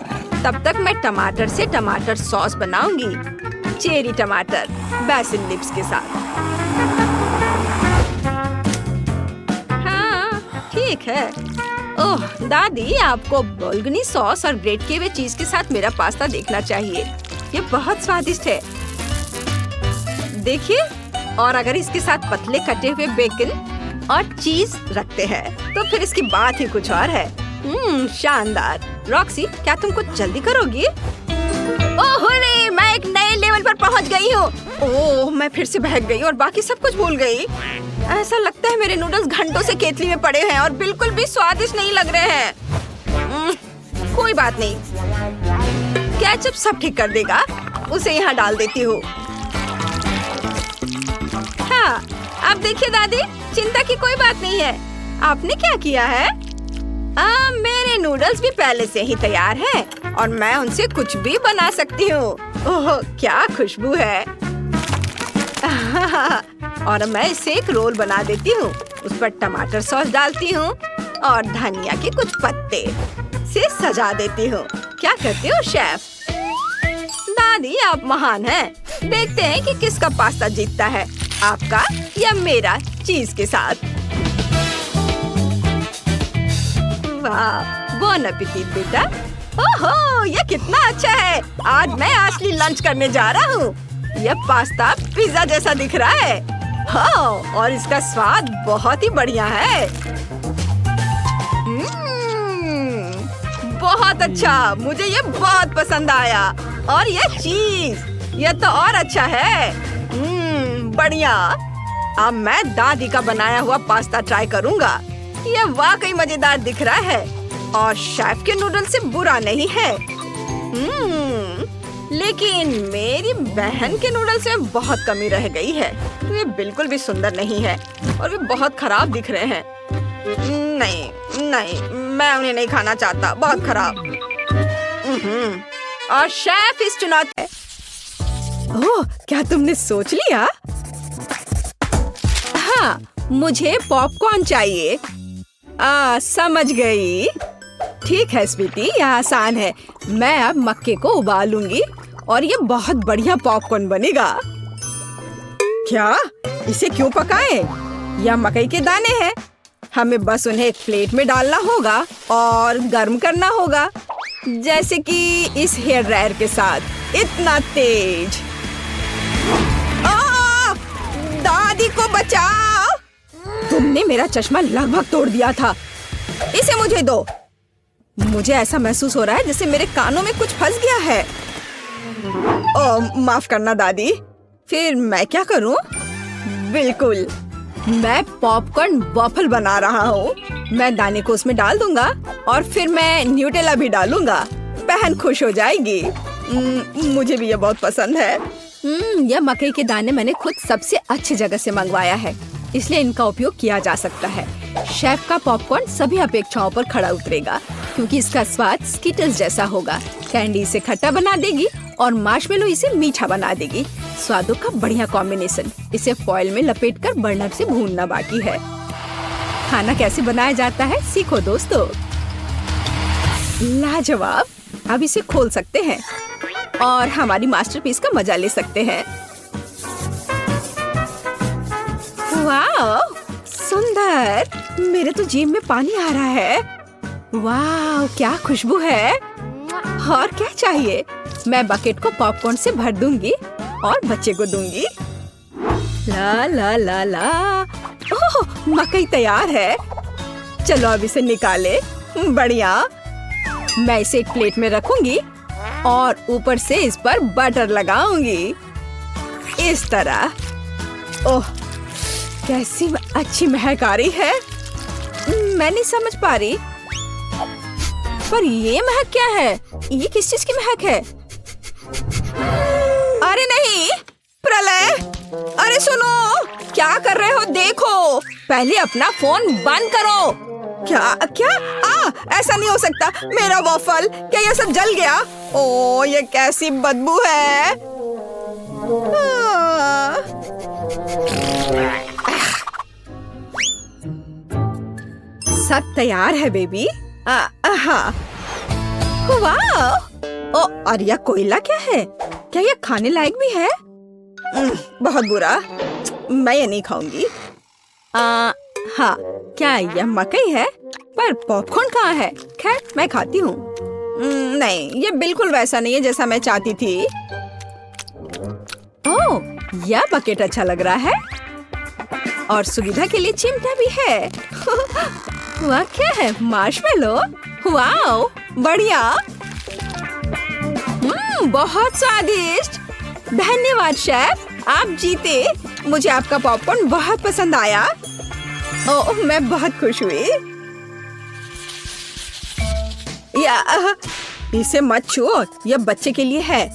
S1: तब तक मैं टमाटर से टमाटर सॉस बनाऊंगी। चेरी टमाटर बेसिल लिप्स के साथ। हाँ, ठीक है। ओह दादी, आपको बोल्गनी सॉस और ग्रेट किए हुए चीज के साथ मेरा पास्ता देखना चाहिए। ये बहुत स्वादिष्ट है। देखिए, और अगर इसके साथ पतले कटे हुए बेकन और चीज रखते हैं तो फिर इसकी बात ही कुछ और है। शानदार। रॉक्सी, क्या तुम कुछ जल्दी करोगी? ओह रे, मैं एक नए लेवल पर पहुंच गई हूँ। ओह, मैं फिर से बहक गई और बाकी सब कुछ भूल गई। ऐसा लगता है मेरे नूडल्स घंटों से केतली में पड़े हैं और बिल्कुल भी स्वादिष्ट नहीं लग रहे हैं। कोई बात नहीं, केचप सब ठीक कर देगा। उसे यहाँ डाल देती हूँ। हाँ, अब देखिए दादी, चिंता की कोई बात नहीं है। आपने क्या किया है? मेरे नूडल्स भी पहले से ही तैयार हैं और मैं उनसे कुछ भी बना सकती हूँ। ओह, क्या खुशबू है। और मैं इसे एक रोल बना देती हूँ। उस पर टमाटर सॉस डालती हूँ और धनिया के कुछ पत्ते से सजा देती हूँ। क्या करते हो शेफ? दादी, आप महान हैं। देखते हैं कि किसका पास्ता जीतता है, आपका या मेरा चीज के साथ। वाह, बोन एपेटिट बेटा। ओहो, ये कितना अच्छा है। आज मैं असली लंच करने जा रहा हूँ। यह पास्ता पिज्जा जैसा दिख रहा है। हाँ, और इसका स्वाद बहुत ही बढ़िया है। बहुत अच्छा, मुझे ये बहुत पसंद आया। और ये चीज, ये तो और अच्छा है। बढ़िया। अब मैं दादी का बनाया हुआ पास्ता ट्राई करूंगा। ये वाकई मजेदार दिख रहा है और शेफ के नूडल से बुरा नहीं है। लेकिन मेरी बहन के नूडल्स में बहुत कमी रह गई है। ये बिल्कुल भी सुंदर नहीं है और वे बहुत खराब दिख रहे हैं। नहीं, मैं उन्हें नहीं खाना चाहता। बहुत खराब। और शेफ इस चुनौती। ओह, क्या तुमने सोच लिया? हाँ, मुझे पॉपकॉर्न चाहिए। समझ गई। ठीक है स्वीटी, यह आसान है। मैं अब मक्के को उबालूंगी और ये बहुत बढ़िया पॉपकॉर्न बनेगा। क्या? इसे क्यों पकाएं? यह मकई के दाने हैं। हमें बस उन्हें एक प्लेट में डालना होगा और गर्म करना होगा, जैसे कि इस हेयर ड्रायर के साथ। इतना तेज। दादी को बचाओ! तुमने मेरा चश्मा लगभग तोड़ दिया था। इसे मुझे दो। मुझे ऐसा महसूस हो रहा है जैसे मेरे कानों में कुछ फंस गया है। माफ करना दादी। फिर मैं क्या करूं? बिल्कुल, मैं पॉपकॉर्न वॉफल बना रहा हूँ। मैं दाने को उसमें डाल दूंगा और फिर मैं न्यूटेला भी डालूंगा। बहन खुश हो जाएगी। मुझे भी ये बहुत पसंद है। यह मकई के दाने मैंने खुद सबसे अच्छी जगह से मंगवाया है, इसलिए इनका उपयोग किया जा सकता है। शेफ का पॉपकॉर्न सभी अपेक्षाओं पर खड़ा उतरेगा क्योंकि इसका स्वाद स्किटल्स जैसा होगा। कैंडी इसे खट्टा बना देगी और मार्शमेलो इसे मीठा बना देगी। स्वादों का बढ़िया कॉम्बिनेशन। इसे फॉइल में लपेटकर बर्नर से भूनना बाकी है। खाना कैसे बनाया जाता है सीखो दोस्तों। लाजवाब। अब इसे खोल सकते हैं और हमारी मास्टरपीस का मजा ले सकते हैं। वाह, सुंदर। मेरे तो जीभ में पानी आ रहा है। वाह, क्या खुशबू है। और क्या चाहिए? मैं बकेट को पॉपकॉर्न से भर दूंगी और बच्चे को दूंगी। ला ला ला ला। ओह, मकई तैयार है। चलो अब इसे निकाले। बढ़िया। मैं इसे एक प्लेट में रखूंगी और ऊपर से इस पर बटर लगाऊंगी इस तरह। ओह, कैसी अच्छी महक आ रही है। मैं नहीं समझ पा रही, पर ये महक क्या है? ये किस चीज की महक है? अरे नहीं, प्रलय! अरे सुनो, क्या कर रहे हो? देखो, पहले अपना फोन बंद करो। क्या क्या? ऐसा नहीं हो सकता। मेरा वॉफल, क्या ये सब जल गया? ओ, ये कैसी बदबू है। सब तैयार है बेबी। हाँ। वाह! ओ, और यह कोयला क्या है? क्या यह खाने लायक भी है? बहुत बुरा। मैं ये नहीं खाऊंगी। हाँ, क्या यह मकई है? पर पॉपकॉर्न कहाँ है? खैर, मैं खाती हूँ। नहीं, ये बिल्कुल वैसा नहीं है जैसा मैं चाहती थी। ओह, यह बकेट अच्छा लग रहा है और सुविधा के लिए चिमटा भी है। वह क्या है? मार्शमेलो? वाओ, बढ़िया। बहुत स्वादिष्ट। धन्यवाद शेफ, आप जीते। मुझे आपका पॉपकॉर्न बहुत पसंद आया। ओह, मैं बहुत खुश हुई। इसे मत छुओ, यह बच्चे के लिए है।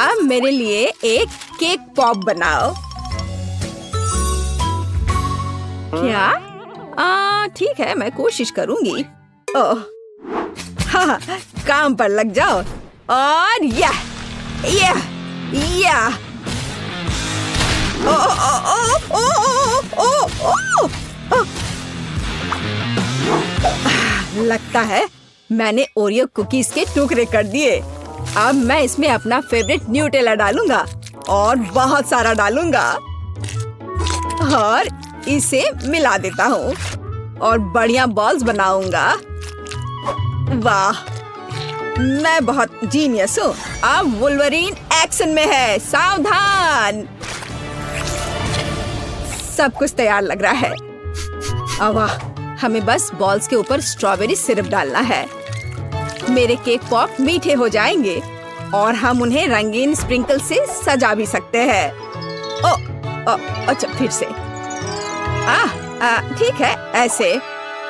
S1: अब मेरे लिए एक केक पॉप बनाओ। क्या? ठीक है, मैं कोशिश करूंगी। ओह, हाँ, काम पर लग जाओ। और या ओ ओ ओ ओ ओ ओ ओ। लगता है मैंने ओरियो कुकीज के टुकड़े कर दिए। अब मैं इसमें अपना फेवरेट न्यूटेला डालूंगा और बहुत सारा डालूंगा और इसे मिला देता हूँ और बढ़िया बॉल्स बनाऊंगा। वाह, मैं बहुत जीनियस हूँ। अब वुल्वरीन एक्शन में है। सावधान! सब कुछ तैयार लग रहा है। वाह, हमें बस बॉल्स के ऊपर स्ट्रॉबेरी सिरप डालना है। मेरे केक पॉप मीठे हो जाएंगे और हम उन्हें रंगीन स्प्रिंकल से सजा भी सकते हैं। अच्छा, फिर से। ठीक है, ऐसे।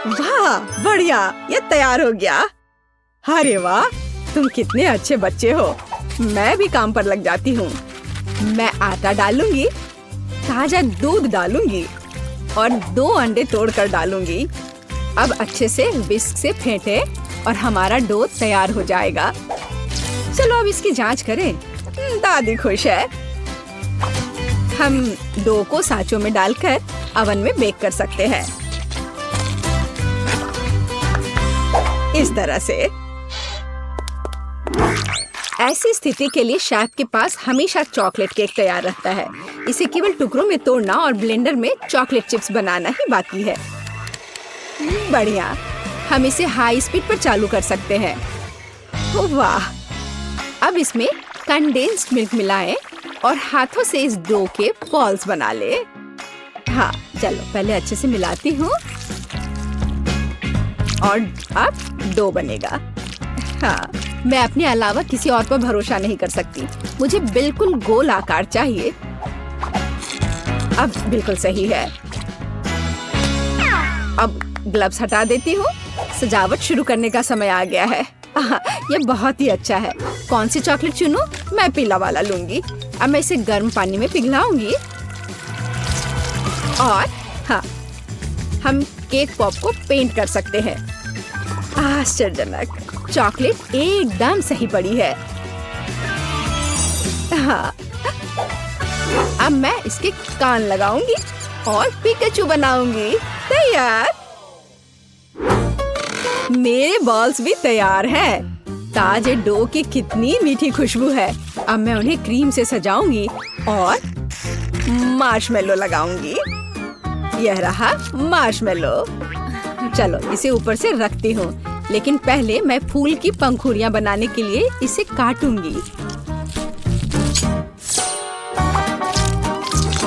S1: वाह, बढ़िया, ये तैयार हो गया। अरे वाह, तुम कितने अच्छे बच्चे हो। मैं भी काम पर लग जाती हूँ। मैं आटा डालूंगी, ताजा दूध डालूंगी और 2 अंडे तोड़कर डालूंगी। अब अच्छे से विस्क से फेंटे और हमारा डो तैयार हो जाएगा। चलो अब इसकी जांच करें। दादी खुश है। हम डो को सांचों में डालकर अवन में बेक कर सकते हैं इस तरह से। ऐसी स्थिति के लिए शेफ के पास हमेशा चॉकलेट केक तैयार रहता है। इसे केवल टुकड़ों में तोड़ना और ब्लेंडर में चॉकलेट चिप्स बनाना ही बाकी है। बढ़िया, हम इसे हाई स्पीड पर चालू कर सकते हैं। वाह! अब इसमें कंडेंस्ड मिल्क मिलाएं और हाथों से इस डो के बॉल्स बना ले। हाँ, चलो पहले अच्छे से मिलाती हूँ और अब डो बनेगा। हाँ, मैं अपने अलावा किसी और पर भरोसा नहीं कर सकती। मुझे बिल्कुल गोल आकार चाहिए। अब बिल्कुल सही है। अब ग्लव्स हटा देती हूँ। सजावट शुरू करने का समय आ गया है। ये बहुत ही अच्छा है। कौन सी चॉकलेट चुनूं? मैं पीला वाला लूंगी। अब मैं इसे गर्म पानी में पिघलाऊंगी और हाँ, हम केक पॉप को पेंट कर सकते हैं। आश्चर्यजनक, चॉकलेट एकदम सही पड़ी है। हाँ, अब मैं इसके कान लगाऊंगी और पिकाचू बनाऊंगी। तैयार। मेरे बॉल्स भी तैयार हैं। ताजे डो की कितनी मीठी खुशबू है। अब मैं उन्हें क्रीम से सजाऊंगी और मार्शमेलो लगाऊंगी। यह रहा मार्शमेलो। चलो इसे ऊपर से रखती हूँ। लेकिन पहले मैं फूल की पंखुड़ियाँ बनाने के लिए इसे काटूंगी।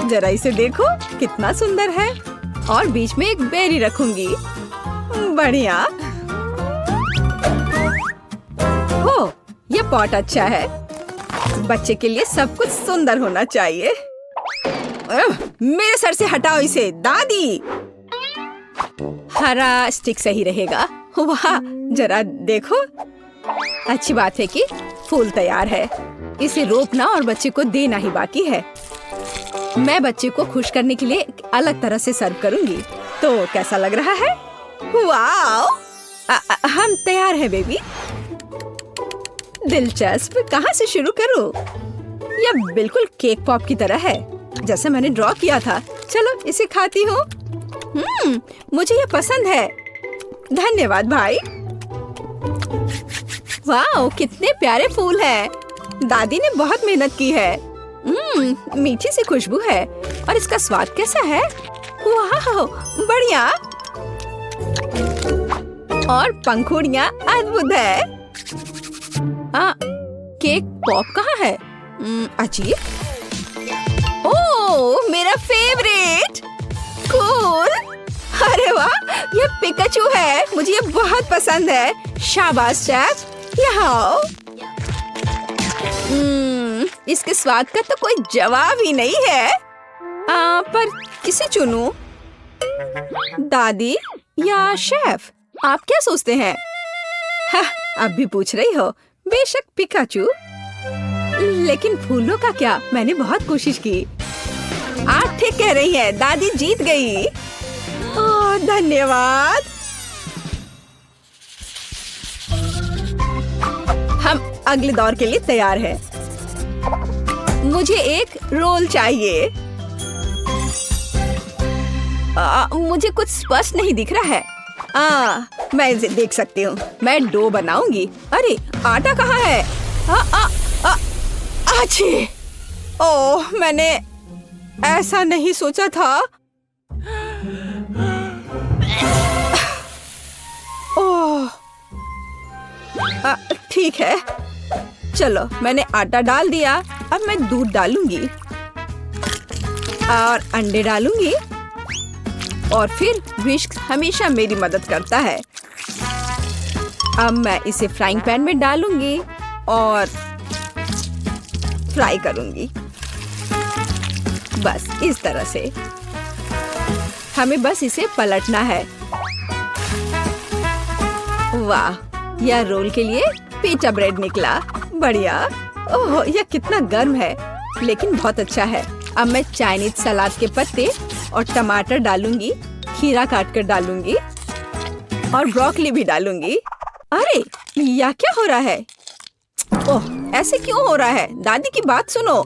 S1: जरा इसे देखो, कितना सुंदर है। और बीच में एक बेरी रखूंगी। बढ़िया। ओ, ये पॉट अच्छा है। बच्चे के लिए सब कुछ सुंदर होना चाहिए। मेरे सर से हटाओ इसे, दादी। हरा स्टिक सही रहेगा। वाह, जरा देखो। अच्छी बात है कि फूल तैयार है। इसे रोपना और बच्चे को देना ही बाकी है। मैं बच्चे को खुश करने के लिए अलग तरह से सर्व करूंगी। तो कैसा लग रहा है? वाओ! हम तैयार हैं बेबी। दिलचस्प। कहाँ से शुरू करूं? यह बिल्कुल केक पॉप की तरह है, जैसे मैंने ड्रॉ किया था। चलो इसे खाती हूँ। मुझे यह पसंद है। धन्यवाद भाई। वाओ, कितने प्यारे फूल हैं। दादी ने बहुत मेहनत की है। मीठी सी खुशबू है। और इसका स्वाद कैसा है? वाह, बढ़िया। और पंखुड़ियाँ अद्भुत है। केक पॉप कहाँ है? अजीब। ओह, मेरा फेवरेट। कूल। अरे वाह, ये पिकाचू है। मुझे ये बहुत पसंद है। शाबाश शेफ। यहाँ आओ। इसके स्वाद का तो कोई जवाब ही नहीं है। पर किसे चुनूं? दादी या शेफ? आप क्या सोचते हैं? अब भी पूछ रही हो? बेशक पिकाचू। लेकिन फूलों का क्या? मैंने बहुत कोशिश की। आप ठीक कह रही हैं, दादी जीत गई। ओह, धन्यवाद। हम अगले दौर के लिए तैयार हैं। मुझे एक रोल चाहिए। मुझे कुछ स्पष्ट नहीं दिख रहा है। मैं इसे देख सकती हूँ। मैं डो बनाऊंगी। अरे, आटा कहाँ है? आछी! ओह, मैंने ऐसा नहीं सोचा था। ओह, ठीक है। चलो, मैंने आटा डाल दिया। अब मैं दूध डालूंगी और अंडे डालूंगी। और फिर विस्क हमेशा मेरी मदद करता है। अब मैं इसे फ्राइंग पैन में डालूंगी और फ्राई करूंगी। बस इस तरह से। हमें बस इसे पलटना है। वाह, यह रोल के लिए पिज़्ज़ा ब्रेड निकला। बढ़िया। ओह, यह कितना गर्म है, लेकिन बहुत अच्छा है। अब मैं चाइनीज सलाद के पत्ते और टमाटर डालूंगी। खीरा काट कर डालूंगी और ब्रोकली भी डालूंगी। अरे, यह क्या हो रहा है? ओह, ऐसे क्यों हो रहा है? दादी की बात सुनो।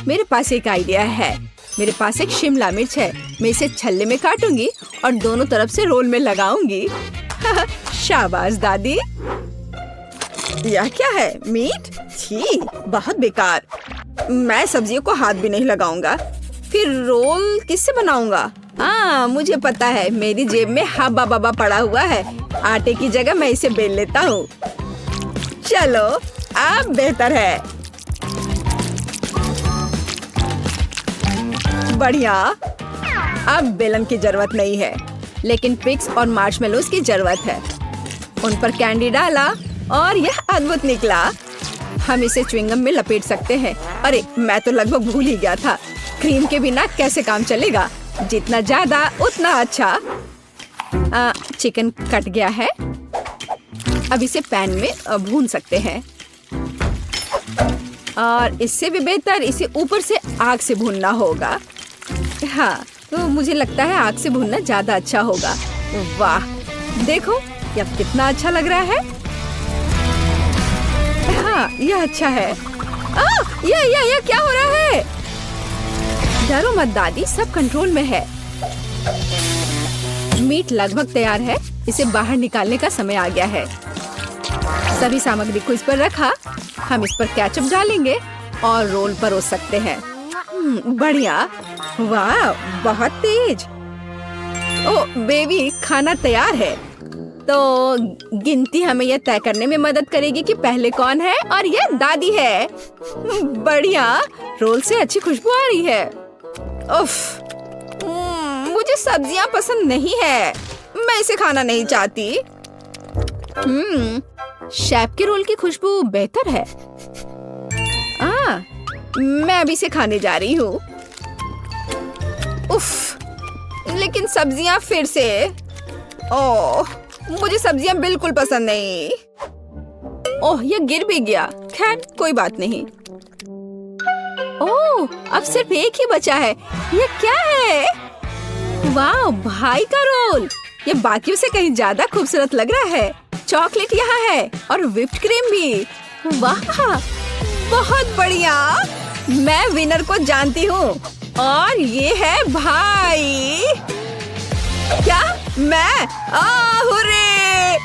S1: मेरे पास एक आइडिया है। मेरे पास एक शिमला मिर्च है। मैं इसे छल्ले में काटूंगी और दोनों तरफ से रोल में लगाऊंगी। शाबाश दादी। यह क्या है? मीट? छी, बहुत बेकार। मैं सब्जियों को हाथ भी नहीं लगाऊंगा। फिर रोल किससे बनाऊंगा? मुझे पता है। मेरी जेब में हब्बा बब्बा पड़ा हुआ है। आटे की जगह मैं इसे बेल लेता हूँ। चलो, अब बेहतर है। बढ़िया। अब बेलन की जरूरत नहीं है, लेकिन पिग्स और मार्शमेलोज की जरूरत है। उन पर कैंडी डाला और यह अद्भुत निकला। हम इसे च्युइंगम में लपेट सकते हैं। अरे, मैं तो लगभग भूल ही गया था। क्रीम के बिना कैसे काम चलेगा? जितना ज्यादा उतना अच्छा। चिकन कट गया है। अब इसे पैन में भून सकते हैं। और इससे भी बेहतर इसे ऊपर से आग से भूनना होगा। हाँ, तो मुझे लगता है आग से भूनना ज्यादा अच्छा होगा। वाह, देखो यह कितना अच्छा लग रहा है। हाँ, यह अच्छा है। यह क्या हो रहा है? डरो मत दादी, सब कंट्रोल में है। मीट लगभग तैयार है। इसे बाहर निकालने का समय आ गया है। सभी सामग्री को इस पर रखा। हम इस पर केचप डालेंगे और रोल परोस सकते हैं। बढ़िया। वाह, बहुत तेज। ओह बेबी, खाना तैयार है। तो गिनती हमें यह तय करने में मदद करेगी कि पहले कौन है, और ये दादी है। बढ़िया, रोल से अच्छी खुशबू आ रही है। उफ, मुझे सब्जियां पसंद नहीं है, मैं इसे खाना नहीं चाहती। शेफ के रोल की खुशबू बेहतर है। मैं अभी इसे खाने जा रही हूँ। उफ, लेकिन सब्जियां फिर से। ओह, मुझे सब्जियां बिल्कुल पसंद नहीं। ओह, ये गिर भी गया। खैर, कोई बात नहीं। ओह, अब सिर्फ एक ही बचा है। ये क्या है? वाह, भाई का रोल। ये बाकियों से कहीं ज्यादा खूबसूरत लग रहा है। चॉकलेट यहाँ है और व्हिप्ड क्रीम भी। वाह, बहुत बढ़िया। मैं विनर को जानती हूँ, और ये है भाई। क्या? मैं? हुर्रे!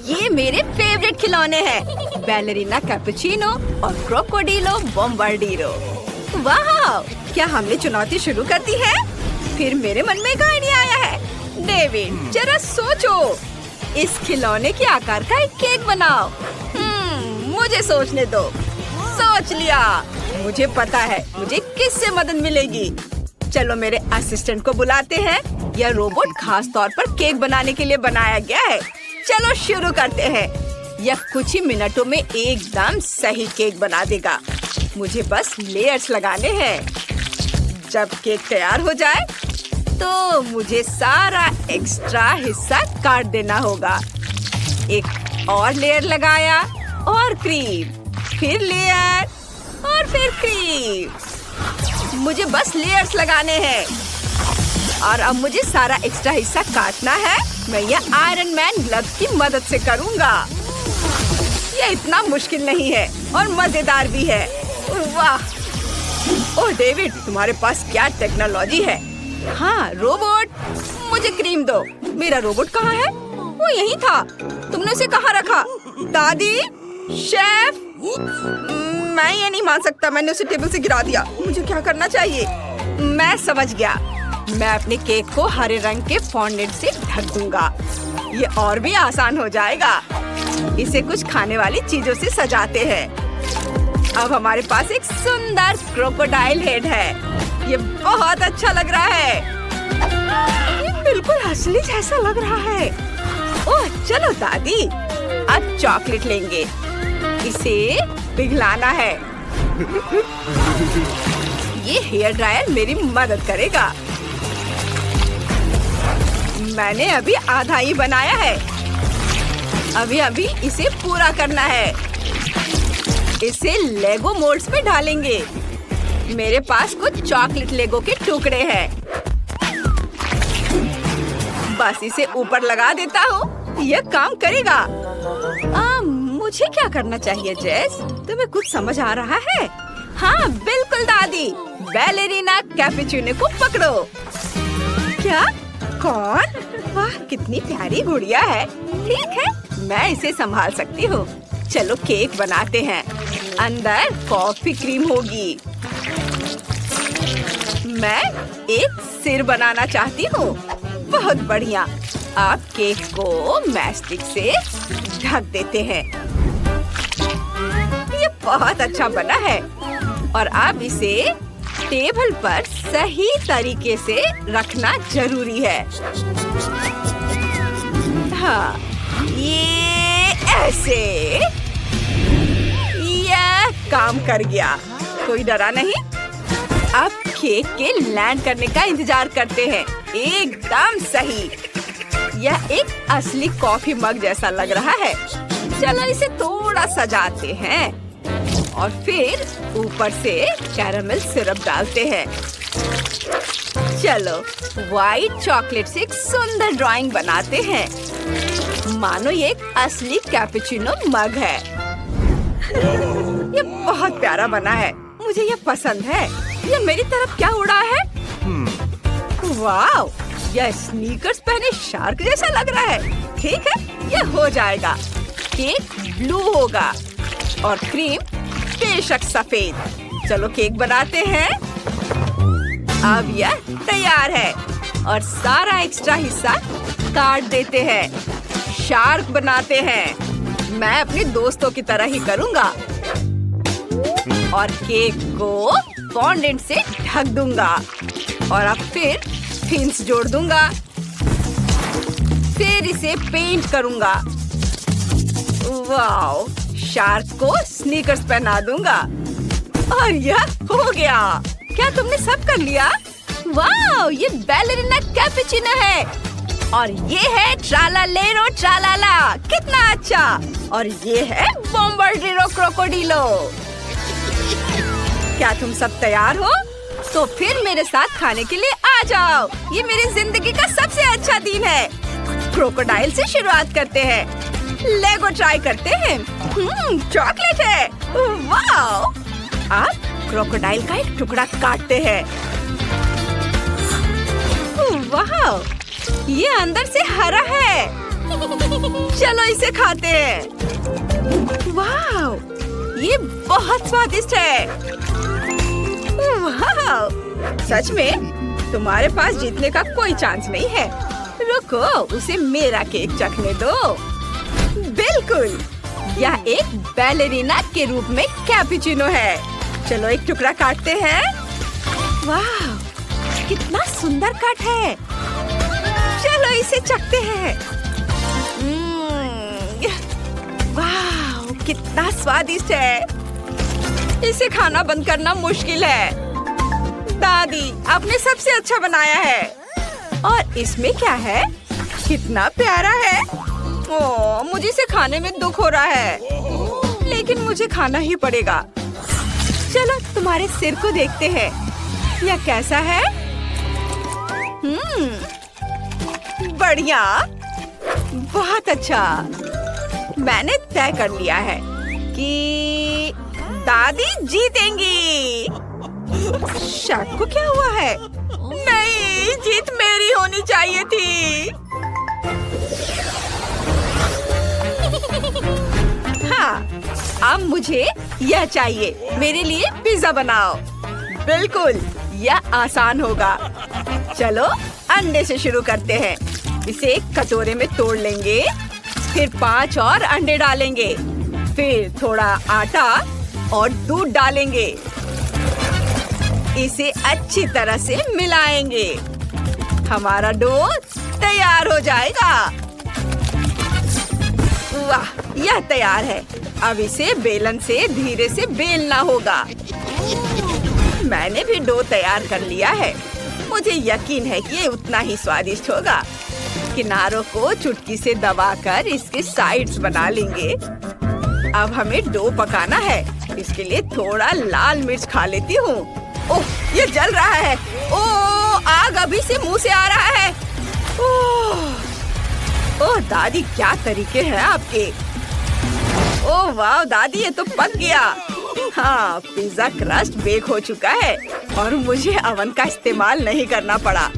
S1: ये मेरे फेवरेट खिलौने हैं। बैलरीना कैपुचिनो और क्रोकोडिलो बॉम्बार्डिरो। वाह! क्या हमने चुनौती शुरू कर दी है? फिर मेरे मन में एक आइडिया आया है। डेविड, जरा सोचो। इस खिलौने के आकार का एक केक बनाओ। मुझे सोचने दो। सोच लिया। मुझे पता है मुझे किससे मदद मिलेगी। चलो मेरे असिस्टेंट को बुलाते हैं। यह रोबोट खास तौर पर केक बनाने के लिए बनाया गया है। चलो शुरू करते हैं। यह कुछ ही मिनटों में एकदम सही केक बना देगा। मुझे बस लेयर्स लगाने हैं। जब केक तैयार हो जाए तो मुझे सारा एक्स्ट्रा हिस्सा काट देना होगा। एक और लेयर लगाया, और क्रीम, फिर लेयर, और फिर क्रीम। मुझे बस लेयर्स लगाने हैं। और अब मुझे सारा एक्स्ट्रा हिस्सा काटना है। मैं यह आयरन मैन ग्लव्स की मदद से करूंगा। यह इतना मुश्किल नहीं है और मजेदार भी है। वाह! ओह डेविड, तुम्हारे पास क्या टेक्नोलॉजी है। हाँ रोबोट, मुझे क्रीम दो। मेरा रोबोट कहाँ है? वो यहीं था। तुमने उसे कहाँ रखा? दादी, शेफ, मैं ये नहीं मान सकता। मैंने उसे टेबल से गिरा दिया। मुझे क्या करना चाहिए? मैं समझ गया। मैं अपने केक को हरे रंग के फॉन्डेंट से ढक दूंगा। ये और भी आसान हो जाएगा। इसे कुछ खाने वाली चीजों से सजाते हैं। अब हमारे पास एक सुंदर क्रोकोडाइल हेड है। ये बहुत अच्छा लग रहा है। ये बिल्कुल असली जैसा लग रहा है। ओह चलो दादी, अब चॉकलेट लेंगे। इसे पिघलाना है। ये हेयर ड्रायर मेरी मदद करेगा। मैंने अभी आधा ही बनाया है। अभी इसे पूरा करना है। इसे लेगो मोल्ड्स में डालेंगे। मेरे पास कुछ चॉकलेट लेगो के टुकड़े हैं। बस इसे ऊपर लगा देता हूँ। यह काम करेगा। मुझे क्या करना चाहिए जेस? तुम्हें कुछ समझ आ रहा है? हाँ बिल्कुल दादी। बैलेरिना कैपुचिनो को पकड़ो। क्या? कौन? वाह कितनी प्यारी गुड़िया है। ठीक है, मैं इसे संभाल सकती हूँ। चलो केक बनाते हैं। अंदर कॉफी क्रीम होगी। मैं एक सिर बनाना चाहती हूँ। बहुत बढ़िया। आप केक को मैस्टिक से ढक देते हैं। ये बहुत अच्छा बना है। और अब इसे टेबल पर सही तरीके से रखना जरूरी है। हाँ, ये ऐसे। यह काम कर गया। कोई डरा नहीं। अब केक के लैंड करने का इंतजार करते हैं। एकदम सही। यह एक असली कॉफी मग जैसा लग रहा है। चलो इसे थोड़ा सजाते हैं और फिर ऊपर से कैरामेल सिरप डालते हैं। चलो व्हाइट चॉकलेट से एक सुंदर ड्राइंग बनाते हैं, मानो ये एक असली कैपुचिनो मग है। ये बहुत प्यारा बना है। मुझे ये पसंद है। ये मेरी तरफ क्या उड़ा है? वाव, यह स्नीकर्स पहने शार्क जैसा लग रहा है। ठीक है, यह हो जाएगा। केक ब्लू होगा और क्रीम बेशक सफेद। चलो केक बनाते हैं। अब यह तैयार है और सारा एक्स्ट्रा हिस्सा काट देते हैं, शार्क बनाते हैं। मैं अपने दोस्तों की तरह ही करूँगा और केक को फॉन्डेंट से ढक दूंगा और अब फिर फिन्स जोड़ दूंगा। फिर इसे पेंट करूंगा। वाओ, शार्क को स्नीकर्स पहना दूंगा और यह हो गया। क्या तुमने सब कर लिया? वाओ, ये बैलेरिना कैपुचिनो है और ये है ट्रालालेरो ट्रालाला। कितना अच्छा। और ये है बॉम्बार्डिरो क्रोकोडिलो। क्या तुम सब तैयार हो? तो फिर मेरे साथ खाने के लिए आ जाओ। ये मेरी जिंदगी का सबसे अच्छा दिन है। क्रोकोडाइल से शुरुआत करते हैं। लेगो ट्राई करते हैं। चॉकलेट है। वाओ। अब क्रोकोडाइल का एक टुकड़ा काटते हैं। वाओ, ये अंदर से हरा है। चलो इसे खाते हैं। वाओ, ये बहुत स्वादिष्ट है। वाओ, सच में तुम्हारे पास जीतने का कोई चांस नहीं है। रुको, उसे मेरा केक चखने दो। बिल्कुल, यह एक बैलेरिना के रूप में कैपुचिनो है। चलो एक टुकड़ा काटते हैं। वाह, कितना सुंदर कट है। चलो इसे चखते हैं। वाह, कितना स्वादिष्ट है। इसे खाना बंद करना मुश्किल है। दादी, आपने सबसे अच्छा बनाया है। और इसमें क्या है? कितना प्यारा है। ओह, मुझे इसे खाने में दुख हो रहा है, लेकिन मुझे खाना ही पड़ेगा। चलो तुम्हारे सिर को देखते हैं। यह कैसा है? बढ़िया, बहुत अच्छा। मैंने तय कर लिया है कि दादी जीतेंगी। शार्क को क्या हुआ है? नहीं, जीत मेरी होनी चाहिए थी। हाँ, अब मुझे यह चाहिए। मेरे लिए पिज्जा बनाओ। बिल्कुल, यह आसान होगा। चलो अंडे से शुरू करते हैं। इसे एक कटोरे में तोड़ लेंगे, फिर 5 और अंडे डालेंगे, फिर थोड़ा आटा और दूध डालेंगे। इसे अच्छी तरह से मिलाएंगे। हमारा डो तैयार हो जाएगा। वाह, यह तैयार है। अब इसे बेलन से धीरे से बेलना होगा। मैंने भी डो तैयार कर लिया है। मुझे यकीन है कि ये उतना ही स्वादिष्ट होगा। किनारों को चुटकी से दबाकर इसके साइड्स बना लेंगे। अब हमें डो पकाना है। इसके लिए थोड़ा लाल मिर्च खा लेती हूँ। ओह, ये जल रहा है। ओह, आग अभी से मुंह से आ रहा है। ओह दादी, क्या तरीके हैं आपके। ओह वाह दादी, ये तो पक गया। हाँ, पिज्जा क्रस्ट बेक हो चुका है और मुझे अवन का इस्तेमाल नहीं करना पड़ा।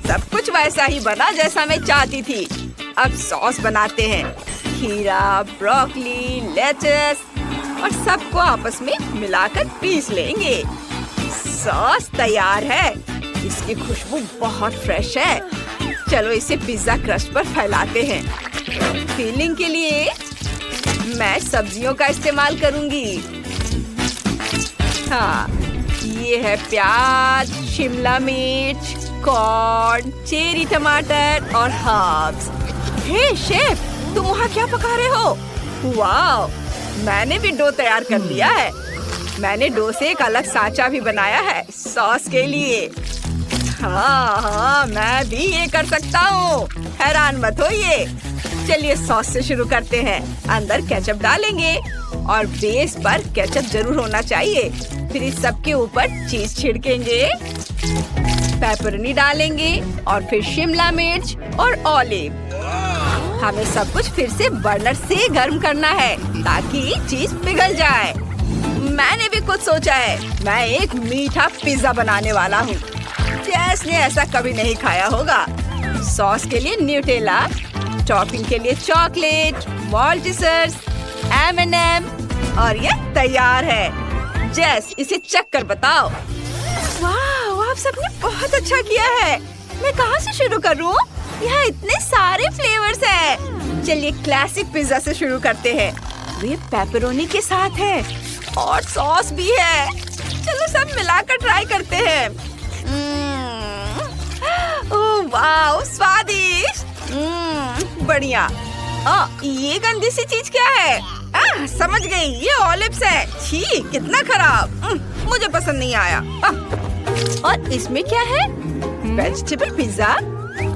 S1: सब कुछ वैसा ही बना जैसा मैं चाहती थी। अब सॉस बनाते हैं। खीरा, ब्रोकली, लेटस और सबको आपस में मिलाकर पीस लेंगे। सॉस तैयार है। इसकी खुशबू बहुत फ्रेश है। चलो इसे पिज्जा क्रस्ट पर फैलाते हैं। फिलिंग के लिए मैं सब्जियों का इस्तेमाल करूंगी। हाँ, ये है प्याज, शिमला मिर्च, कॉर्न, चेरी टमाटर और हर्ब्स। हे शेफ, तुम वहाँ क्या पका रहे हो? वाह, मैंने भी डो तैयार कर लिया है। मैंने डो से एक अलग सांचा भी बनाया है सॉस के लिए। हाँ, मैं भी ये कर सकता हूँ। हैरान मत होइए। चलिए सॉस से शुरू करते हैं। अंदर केचप डालेंगे और बेस पर केचप जरूर होना चाहिए। फिर इस सब के ऊपर चीज छिड़केंगे, पेपरोनी डालेंगे और फिर शिमला मिर्च और ऑलिव। हमें सब कुछ फिर से बर्नर से गर्म करना है ताकि चीज पिघल जाए। मैंने भी कुछ सोचा है। मैं एक मीठा पिज्जा बनाने वाला हूँ। जैस ने ऐसा कभी नहीं खाया होगा। सॉस के लिए न्यूटेला, टॉपिंग के लिए चॉकलेट, माल्टेसर्स, M&M और ये तैयार है। जैस, इसे चख कर बताओ। वाह, आप आप सबने बहुत अच्छा किया है। मैं कहाँ से शुरू करूँ? यहाँ इतने सारे फ्लेवर्स हैं। चलिए क्लासिक पिज्जा से शुरू करते हैं। ये पेपरोनी के साथ है और सॉस भी है। चलो सब मिलाकर ट्राई करते हैं। ओह वाह, स्वादिष्ट। बढ़िया। ये गंदी सी चीज क्या है? समझ गई, ये ऑलिव्स है। छी, कितना खराब। मुझे पसंद नहीं आया। और इसमें क्या है? Vegetable pizza.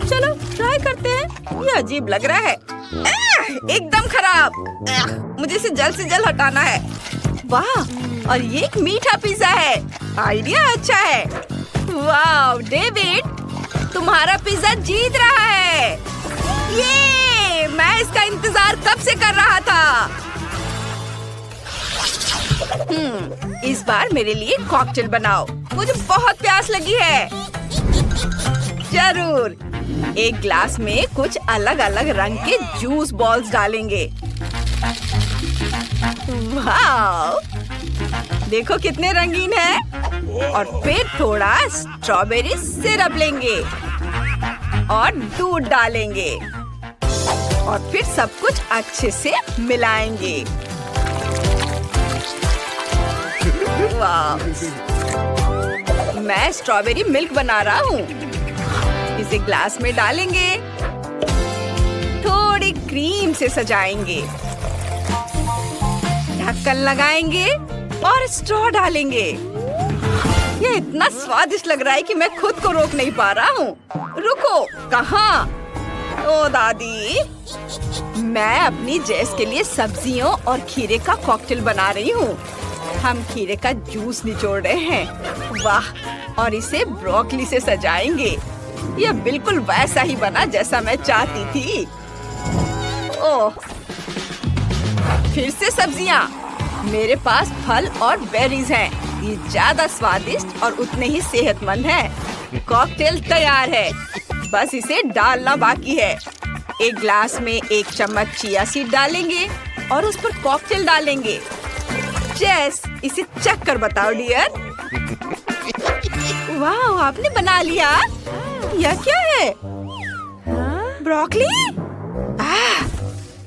S1: चलो ट्राई करते हैं। ये अजीब लग रहा है। एकदम खराब। मुझे इसे जल्द से जल्द हटाना है। वाह, और ये एक मीठा पिज्जा है। आइडिया अच्छा है। वाह डेविड, तुम्हारा पिज्जा जीत रहा है। ये मैं इसका इंतजार कब से कर रहा था। इस बार मेरे लिए कॉकटेल बनाओ। मुझे बहुत प्यास लगी है। जरूर। एक ग्लास में कुछ अलग अलग रंग के जूस बॉल्स डालेंगे। वाह, देखो कितने रंगीन है। और फिर थोड़ा स्ट्रॉबेरी सिरप लेंगे और दूध डालेंगे और फिर सब कुछ अच्छे से मिलाएंगे। वाह, मैं स्ट्रॉबेरी मिल्क बना रहा हूँ। इसे ग्लास में डालेंगे, थोड़ी क्रीम से सजाएंगे, ढक्कन लगाएंगे और स्ट्रॉ डालेंगे। ये इतना स्वादिष्ट लग रहा है कि मैं खुद को रोक नहीं पा रहा हूँ। रुको, कहाँ? ओ दादी, मैं अपनी जेस के लिए सब्जियों और खीरे का कॉकटेल बना रही हूँ। हम खीरे का जूस निचोड़ रहे हैं। वाह, और इसे ब्रोकली से सजाएंगे। यह बिल्कुल वैसा ही बना जैसा मैं चाहती थी। ओह, फिर से सब्जियाँ। मेरे पास फल और बेरीज हैं। ये ज्यादा स्वादिष्ट और उतने ही सेहतमंद हैं। कॉकटेल तैयार है, बस इसे डालना बाकी है। एक ग्लास में 1 चम्मच चिया सीड डालेंगे और उस पर कॉकटेल डालेंगे। जेस, इसे चख कर बताओ डियर। वाह, आपने बना लिया। यह क्या है? ब्रोकली?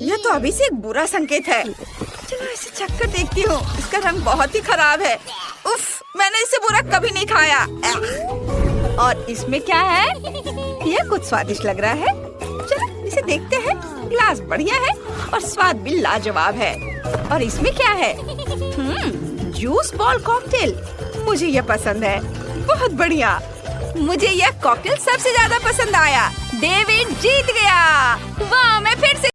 S1: यह तो अभी से एक बुरा संकेत है। चलो इसे चख कर देखती हूँ। इसका रंग बहुत ही खराब है। उफ, मैंने इसे बुरा कभी नहीं खाया। और इसमें क्या है? यह कुछ स्वादिष्ट लग रहा है। चलो इसे देखते हैं। ग्लास बढ़िया है और स्वाद भी लाजवाब है। और इसमें क्या है? Juice ball cocktail. मुझे यह पसंद है। बहुत बढ़िया। मुझे यह कॉकटेल सबसे ज्यादा पसंद आया। डेविड जीत गया। वाह, मैं फिर से